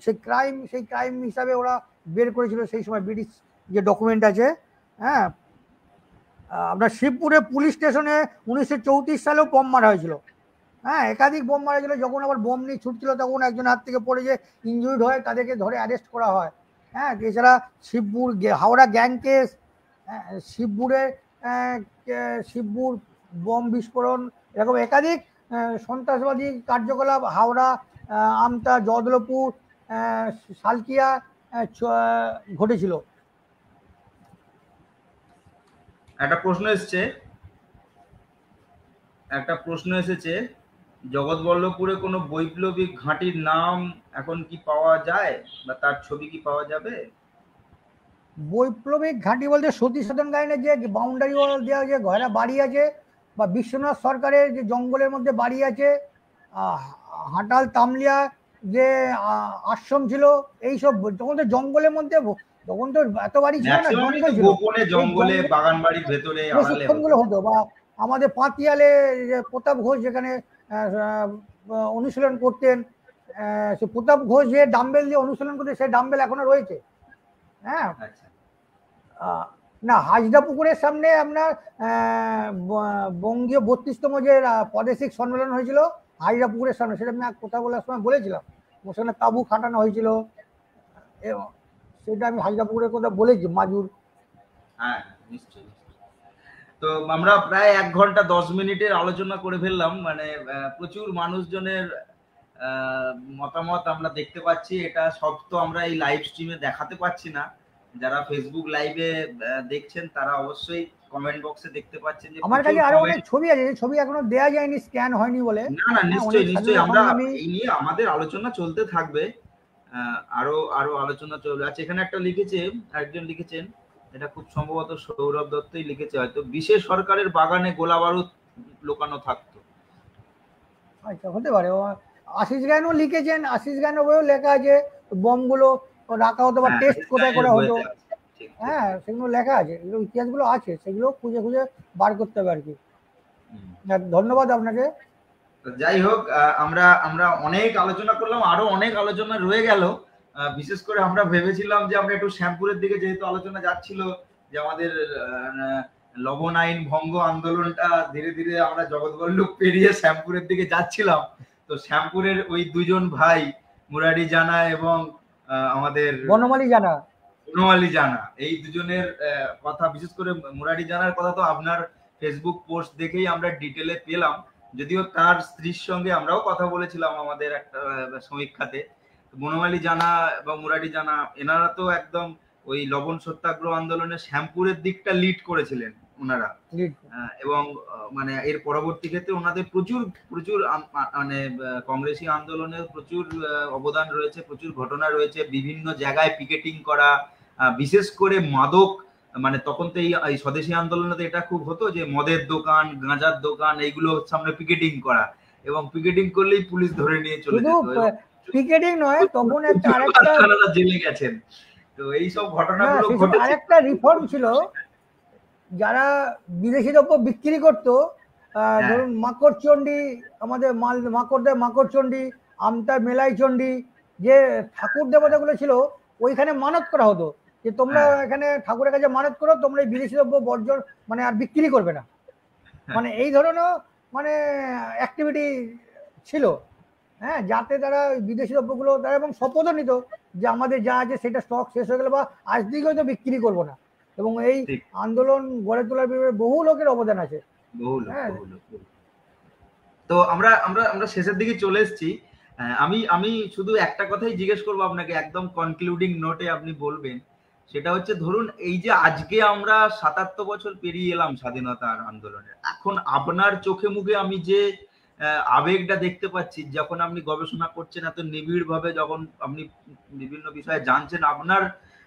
Speaker 2: সেই ক্রাইম হিসাবে ওরা বের করেছিল সেই সময়, ব্রিটিশ যে ডকুমেন্ট আছে। হ্যাঁ, আপনার শিবপুরে পুলিশ স্টেশনে 1934 সালেও বোম মারা হয়েছিল। হ্যাঁ, একাধিক বোম মারা গেল। যখন আবার বোম নিয়ে ছুটছিল তখন একজন হাত থেকে পড়ে যে ইনজুরিড হয়, তাদেরকে ধরে অ্যারেস্ট করা হয়। হ্যাঁ, এছাড়া Howrah gang case, Shibpur bomb বিস্ফোরণ, এরকম একাধিক সন্ত্রাসবাদী কার্যকলাপ হাওড়া, আমতা, জয়দলপুর, সালকিয়া ঘটেছিল।
Speaker 1: একটা প্রশ্ন এসেছে, জগৎবল্লভপুরে কোনো বৈপ্লবিক ঘাঁটির নাম এখন কি পাওয়া যায়, বা তার ছবি কি পাওয়া যাবে?
Speaker 2: বৈপ্লবিক ঘাঁটি বলতে সতী সাধন গায়নের যে বাউন্ডারি ওয়াল দেওয়া যে ঘরে বাড়ি আছে, বা বিশ্বনাথ সরকারের যে জঙ্গলের মধ্যে বাড়ি আছে, হাঁটাল তামলিয়া যে আশ্রম ছিল, এইসব তখন তো জঙ্গলের মধ্যে, তখন তো এত বাড়ি ছিল না, জঙ্গল ছিল,
Speaker 1: জঙ্গলে বাগান বাড়ির ভেতরে
Speaker 2: প্রশিক্ষণগুলো হতো। বা আমাদের পাতিয়ালে প্রতাপ ঘোষ যেখানে অনুশীলন করতেন, সে প্রতাপ ঘোষ যে ডাম্বেল দিয়ে অনুশীলন করতে, সেই ডাম্বেল এখনো রয়েছে। হ্যাঁ, না হাজদা পুকুরের সামনে আপনার বঙ্গীয় 32তম যে প্রাদেশিক সম্মেলন হয়েছিল হাজদা পুকুরের সামনে, সেটা আমি কথা বলার সময় বলেছিলাম, সেখানে তাঁবু খাটানো হয়েছিল, সেটা আমি হাজদা পুকুরের কথা বলেছি, মাজুর।
Speaker 1: হ্যাঁ নিশ্চয়ই। তো আমরা প্রায় 1 ঘন্টা 10 মিনিটের আলোচনা করে ফেললাম, মানে প্রচুর মানুষজনের মতামত আমরা দেখতে পাচ্ছি। এটা সব তো আমরা এই লাইভ স্ট্রিমে দেখাতে পাচ্ছি না, যারা ফেসবুক লাইভে দেখছেন তারা অবশ্যই কমেন্ট বক্সে দেখতে পাচ্ছেন যে
Speaker 2: আমার কাছে আরো অনেক ছবি আছে, ছবি এখনো দেয়া যায়নি, স্ক্যান হয়নি বলে।
Speaker 1: না না নিশ্চয়ই নিশ্চয়ই, আমরা এই নিয়ে আমাদের আলোচনা চলতে থাকবে, আরো আরো আলোচনা চলবে। আচ্ছা, এখানে একটা লিখেছে, একজন লিখেছেন, এটা খুব সম্ভবত সৌরভ দত্তই লিখেছে হয়তো, বিশেষ সরকারের বাগানে গোলা বারুদ লোকানো থাকতো।
Speaker 2: আচ্ছা, হতে পারে। আশিস গায়নও লিখেছেন, আশিস গায়নের বইও লেখা আছে বমগুলো রাখা হতো বা টেস্ট কোথায় করা হতো, হ্যাঁ সেগুলো লেখা আছে, এগুলো ইতিহাসগুলো আছে, সেগুলো খুঁজে খুঁজে বার করতে হবে আর কি। ধন্যবাদ আপনাকে।
Speaker 1: যাই হোক, আমরা আমরা অনেক আলোচনা করলাম, আরো অনেক আলোচনা রয়ে গেল। বিশেষ করে আমরা ভেবেছিলাম যে আমরা একটু শ্যামপুরের দিকে, যেহেতু আলোচনা যাচ্ছিল যে আমাদের লবণ আইন ভঙ্গ আন্দোলনটা ধীরে ধীরে আমরা জগৎবল্লভ পেরিয়ে শ্যামপুরের দিকে যাচ্ছিলাম, তো শ্যামপুরের ওই দুজন ভাই মুরারি জানা এবং আমাদের
Speaker 2: বনমালী জানা,
Speaker 1: এই দুজনের কথা, বিশেষ করে মুরারি জানার কথা তো আপনার ফেসবুক পোস্ট দেখেই আমরা ডিটেলে পেলাম, যদিও তার স্ত্রীর সঙ্গে আমরাও কথা বলেছিলাম আমাদের একটা সমীক্ষাতে। বনমালী জানা বা মুরারি জানা, এনারা তো একদম ওই লবণ সত্যাগ্রহ আন্দোলনে শ্যামপুরের দিকটা লিড করেছিলেন ওনারা, এবং মানে এর পরবর্তী ক্ষেত্রে ওনাদের প্রচুর প্রচুর মানে কংগ্রেসি আন্দোলনে প্রচুর অবদান রয়েছে, প্রচুর ঘটনা রয়েছে, বিভিন্ন জায়গায় পিকেটিং করা, বিশেষ করে মাদক, মানে তখন তো এই স্বদেশী আন্দোলনে এটা খুব হতো যে মদের দোকান, গাঁজার দোকান, এইগুলো সামনে পিকেটিং করা, এবং পিকেটিং করলেই পুলিশ ধরে নিয়ে চলে যেত।
Speaker 2: পিকেটিং নয়, তখন একটা আরেকটা
Speaker 1: জেলে গেছেন। তো এই সব ঘটনাগুলো ঘটেছে।
Speaker 2: আরেকটা রিফর্ম ছিল, যারা বিদেশি দ্রব্য বিক্রি করতো, ধরুন মাকড়চণ্ডী, আমাদের মাকড়চণ্ডী, আমতার মেলাই চণ্ডী, যে ঠাকুর দেবতাগুলো ছিল, ওইখানে মানত করা হতো যে তোমরা এখানে ঠাকুরের কাছে মানত করো, তোমরা এই বিদেশি দ্রব্য বর্জন মানে আর বিক্রি করবে না, মানে এই ধরনের মানে অ্যাক্টিভিটি ছিল। হ্যাঁ, যাতে তারা বিদেশি দ্রব্যগুলো তারা, এবং শপথও নিত যে আমাদের যা আছে সেটা স্টক শেষ হয়ে গেলে বা আজ দিকে হয়তো বিক্রি করবো না, এবং এই আন্দোলন গড়ে তোলার ব্যাপারে বহু লোকের অবদান আছে।
Speaker 1: তো আমরা আমরা আমরা শেষের দিকে চলে এসেছি। আমি শুধু একটা কথাই জিজ্ঞেস করবো আপনাকে, একদম কনক্লুডিং নোটে আপনি বলবেন, সেটা হচ্ছে ধরুন এই যে আজকে আমরা ৭৭ বছর পেরিয়ে এলাম স্বাধীনতার আন্দোলনে, এখন আপনার চোখে মুখে আমি যে আবেগটা দেখতে পাচ্ছি, যখন আপনি গবেষণা করছেন এত নিবিড় ভাবে, যখন আপনি বিভিন্ন বিষয়ে জানছেন, আপনার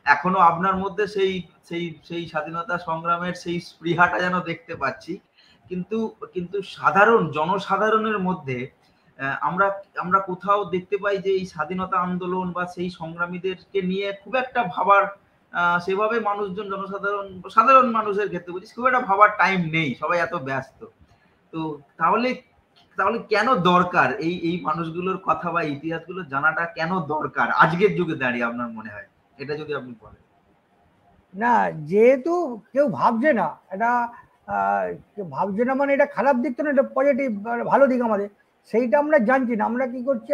Speaker 1: এখনো আপনার মধ্যে সেই সেই সেই স্বাধীনতা সংগ্রামের সেই স্পৃহাটা যেন দেখতে পাচ্ছি, কিন্তু কিন্তু সাধারণ জনসাধারণের মধ্যে আমরা আমরা কোথাও দেখতে পাই যে এই স্বাধীনতা আন্দোলন বা সেই সংগ্রামীদেরকে নিয়ে খুব একটা ভাবার, সেভাবে মানুষজন, সাধারণ মানুষের ক্ষেত্রে বলছি, খুব একটা ভাবার টাইম নেই, সবাই এত ব্যস্ত। তো তাহলে কেন দরকার এই এই মানুষগুলোর কথা বা ইতিহাসগুলো জানাটা কেন দরকার আজকের যুগে দাঁড়িয়ে আপনার মনে হয়, এটা যদি আপনি বলেন।
Speaker 2: না, যেহেতু কেউ ভাবছে না, এটা ভাবছে না মানে এটা খারাপ দিক তো না, এটা পজিটিভ, ভালো দিক আমাদের, সেইটা আমরা জানছি না। আমরা কি করছি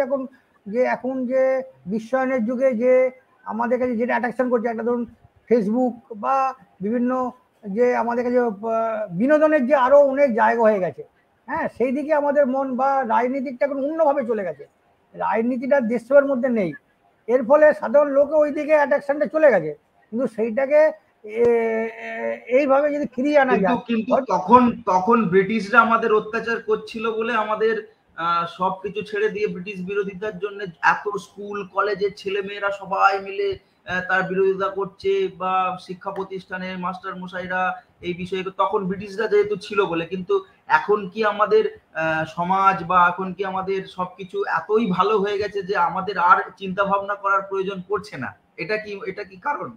Speaker 2: এখন যে বিশ্বায়নের যুগে যে আমাদের কাছে যেটা অ্যাট্রাকশন করছে, একটা ধরুন ফেসবুক বা বিভিন্ন যে আমাদের কাছে বিনোদনের যে আরো অনেক জায়গা হয়ে গেছে, হ্যাঁ, সেই দিকে আমাদের মন, বা রাজনীতিটা এখন অন্যভাবে চলে গেছে, রাজনীতিটা দেশের মধ্যে নেই, এর ফলে সাধারণ লোকে ওই দিকে অ্যাট্রাকশনটা চলে গেছে। কিন্তু সেইটাকে এইভাবে যদি ফিরিয়ে আনা যায়,
Speaker 1: কিন্তু তখন ব্রিটিশরা আমাদের অত্যাচার করছিল বলে আমাদের সবকিছু ছেড়ে দিয়ে ব্রিটিশ বিরোধিতার জন্য এত স্কুল কলেজের ছেলে মেয়েরা সবাই মিলে তার বিরোধিতা করছে, বা শিক্ষা প্রতিষ্ঠানের মাস্টার মশাইরা এই বিষয়ে, তখন ব্রিটিশরা যেহেতু ছিল বলে। কিন্তু এখন কি আমাদের সমাজ বা এখন কি আমাদের সবকিছু এতই ভালো হয়ে গেছে যে আমাদের আর চিন্তা ভাবনা করার প্রয়োজন পড়ছে না? এটা কি কারণ?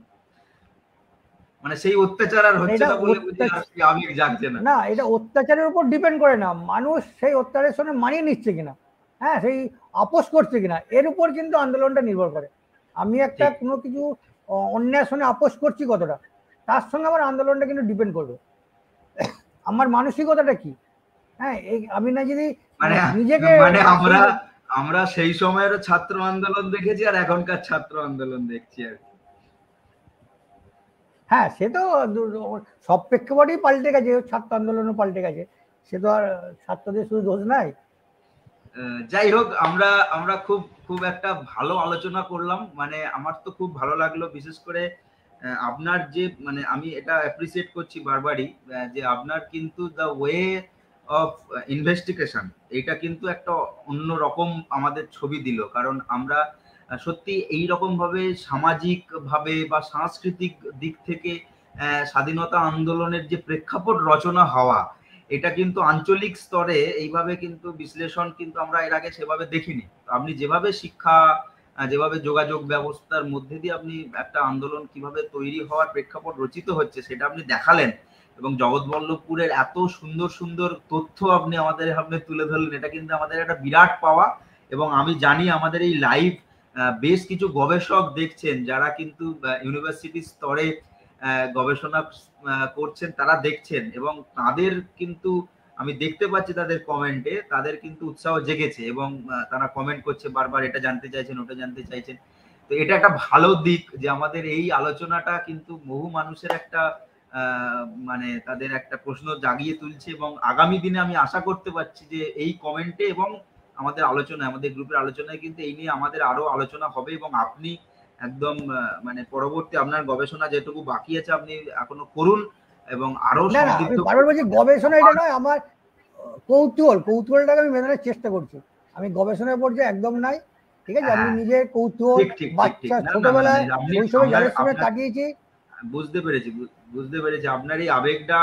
Speaker 1: মানে সেই অত্যাচার আর হচ্ছে না বলে বুঝি আবেগ জাগছে না?
Speaker 2: না, এটা অত্যাচারের উপর ডিপেন্ড করে না, মানুষ সেই অত্যাচারের সঙ্গে মানিয়ে নিচ্ছে কিনা, হ্যাঁ, সেই আপোষ করছে কিনা, এর উপর কিন্তু আন্দোলনটা নির্ভর করে। আমি একটা কোনো কিছু অন্যায়ের সঙ্গে আপোষ করছি কতটা, তার সঙ্গে আমার আন্দোলনটা কিন্তু ডিপেন্ড করবে আমার মানসিকতাটা কি। হ্যাঁ, আমি না যদি
Speaker 1: নিজেকে আমরা সেই সময়ের ছাত্র আন্দোলন দেখেছি আর এখনকার ছাত্র আন্দোলন দেখছি আর কি।
Speaker 2: হ্যাঁ, সে তো সব প্রেক্ষাপটেই পাল্টে গেছে, ছাত্র আন্দোলনও পাল্টে গেছে, সে তো আর ছাত্রদের শুধু দোষ নাই।
Speaker 1: যাই হোক, আমরা খুব একটা ভালো আলোচনা করলাম, মানে আমার তো খুব ভালো লাগলো। বিশেষ করে আপনার যে, মানে আমি এটা অ্যাপ্রিসিয়েট করছি বারবারই, যে আপনার কিন্তু দ্য ওয়ে অফ ইনভেস্টিগেশন, এটা কিন্তু একটা অন্য রকম আমাদের ছবি দিল। কারণ আমরা সত্যি এই রকম ভাবে সামাজিক ভাবে বা সাংস্কৃতিক দিক থেকে স্বাধীনতা আন্দোলনের যে প্রেক্ষাপট রচনা হওয়া, এটা কিন্তু আঞ্চলিক স্তরে এইভাবে কিন্তু বিশ্লেষণ কিন্তু আমরা এর আগে সেভাবে দেখিনি। আপনি যেভাবে শিক্ষা, যেভাবে যোগাযোগ ব্যবস্থার মধ্যে দিয়ে আপনি একটা আন্দোলন কিভাবে তৈরি হওয়ার প্রেক্ষাপট রচিত হচ্ছে সেটা আপনি দেখালেন, এবং জগৎবল্লভপুরের এত সুন্দর সুন্দর তথ্য আপনি আমাদের সামনে তুলে ধরলেন, এটা কিন্তু আমাদের একটা বিরাট পাওয়া। এবং আমি জানি আমাদের এই লাইভ বেশ কিছু গবেষক দেখছেন, যারা কিন্তু ইউনিভার্সিটি স্তরে গবেষণা করছেন, তারা দেখছেন, এবং তাদের কিন্তু আমি দেখতে পাচ্ছি তাদের কমেন্টে, তাদের কিন্তু উৎসাহ জেগেছে, এবং তারা কমেন্ট করছে বারবার, এটা জানতে চাইছেন, ওটা জানতে চাইছেন। তো এটা একটা ভালো দিক যে আমাদের এই আলোচনাটা কিন্তু বহু মানুষের একটা মানে তাদের একটা প্রশ্ন জাগিয়ে তুলছে, এবং আগামী দিনে আমি আশা করতে পারছি যে এই কমেন্টে এবং আমাদের আলোচনায়, আমাদের গ্রুপের আলোচনায় কিন্তু এই নিয়ে আমাদের আরো আলোচনা হবে। এবং আপনি একদম মানে পরবর্তী আপনার গবেষণা যেটুকু বাকি আছে আপনি এখনো করুন, এবং আরো
Speaker 2: সমৃদ্ধ। বারবার বলছি গবেষণা এটা নয়, আমার কৌতূহলটাকে আমি মেটানোর চেষ্টা করছি। আমি গবেষণার পর্যায়ে একদম নাই, ঠিক আছে? আমি নিজের কৌতূহল, বাচ্চা ছোটবেলায় শৈশবে যাদের সঙ্গে কাটিয়েছি।
Speaker 1: বুঝতে পেরেছি আপনার এই আবেগটা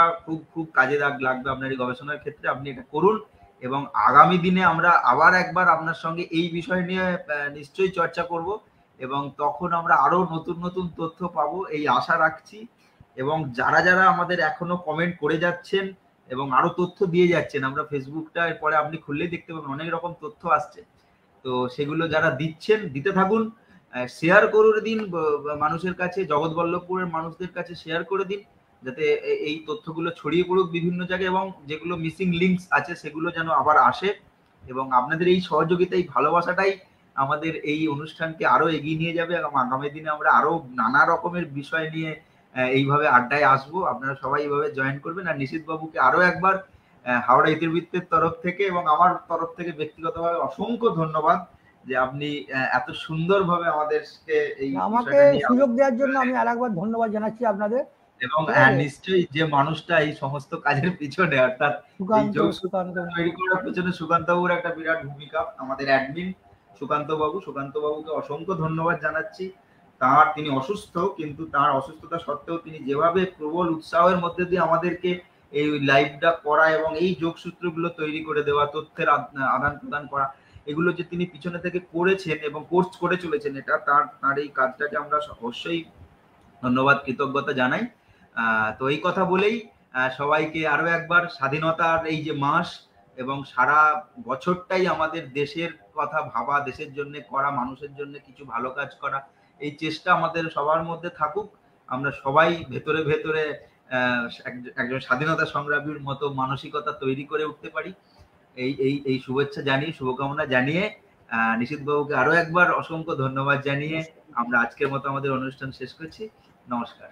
Speaker 1: খুব কাজে লাগবে আপনার এই গবেষণার ক্ষেত্রে। আপনি এটা করুন, এবং আগামী দিনে আমরা আবার একবার আপনার সঙ্গে এই বিষয় নিয়ে নিশ্চয়ই চর্চা করব, এবং তখন আমরা আরো নতুন নতুন তথ্য পাবো এই আশা রাখছি। এবং যারা যারা আমাদের এখনো কমেন্ট করে যাচ্ছেন এবং আরো তথ্য দিয়ে যাচ্ছেন, আমরা ফেসবুকটা এরপরে আপনি খুললেই দেখতে পাবেন অনেক রকম তথ্য আসছে, তো সেগুলো যারা দিচ্ছেন দিতে থাকুন, শেয়ার করে দিন মানুষের কাছে, জগৎবল্লভপুরের মানুষদের কাছে শেয়ার করে দিন, যাতে এই তথ্যগুলো ছড়িয়ে পড়ুক বিভিন্ন জায়গায়, এবং যেগুলো মিসিং লিঙ্কস আছে সেগুলো যেন আবার আসে। এবং আপনাদের এই সহযোগিতা, এই ভালোবাসাটাই আমাদের এই অনুষ্ঠানকে আরো এগিয়ে নিয়ে যাবে, এবং আগামী দিনে আমরা আরো নানা রকমের বিষয় নিয়ে এইভাবে আড্ডায় আসবো। আপনারা সবাই এইভাবে জয়েন করবেন। আর নিশীথ বাবুকে আরো একবার হাওড়া ইতিবৃত্তের তরফ থেকে এবং আমার তরফ থেকে ব্যক্তিগতভাবে অসংখ্য ধন্যবাদ, যে আপনি এত সুন্দরভাবে আমাদেরকে এই
Speaker 2: আমাকে সুযোগ দেওয়ার জন্য আমি আরেকবার ধন্যবাদ জানাচ্ছি আপনাদের।
Speaker 1: এবং নিশ্চয়ই যে মানুষটা এই সমস্ত কাজের পিছনে, অর্থাৎ তৈরি করার পিছনে সুকান্ত বাবুর একটা বিরাট ভূমিকা, আমাদের অ্যাডমিন সুকান্ত বাবুকে অসংখ্য ধন্যবাদ জানাচ্ছি। তিনি অসুস্থ, কিন্তু তার অসুস্থতা সত্ত্বেও তিনি যেভাবে প্রবল উৎসাহের মধ্যে দিয়ে আমাদেরকে এই লাইভটা করা এবং এই যোগসূত্রগুলো তৈরি করে দেওয়া, তথ্যের আদান প্রদান করা, এগুলো যে তিনি পিছনে থেকে করেছেন এবং কোর্স করে চলেছেন, এটা তার এই কাজটাকে আমরা অবশ্যই ধন্যবাদ, কৃতজ্ঞতা জানাই। তো এই কথা বলেই সবাইকে আরো একবার স্বাধীনতার এই যে মাস এবং সারা বছরটাই আমাদের দেশের কথা ভাবা, দেশের জন্য করা, মানুষের জন্য কিছু ভালো কাজ করা, এই চেষ্টা আমাদের সবার মধ্যে থাকুক। আমরা সবাই ভেতরে ভেতরে একজন স্বাধীনতা সংগ্রামীর মতো মানসিকতা তৈরি করে উঠতে পারি, এই শুভেচ্ছা জানিয়ে, শুভকামনা জানিয়ে নিশীথ বাবুকে আরো একবার অসংখ্য ধন্যবাদ জানিয়ে আমরা আজকের মতো আমাদের অনুষ্ঠান শেষ করছি। নমস্কার।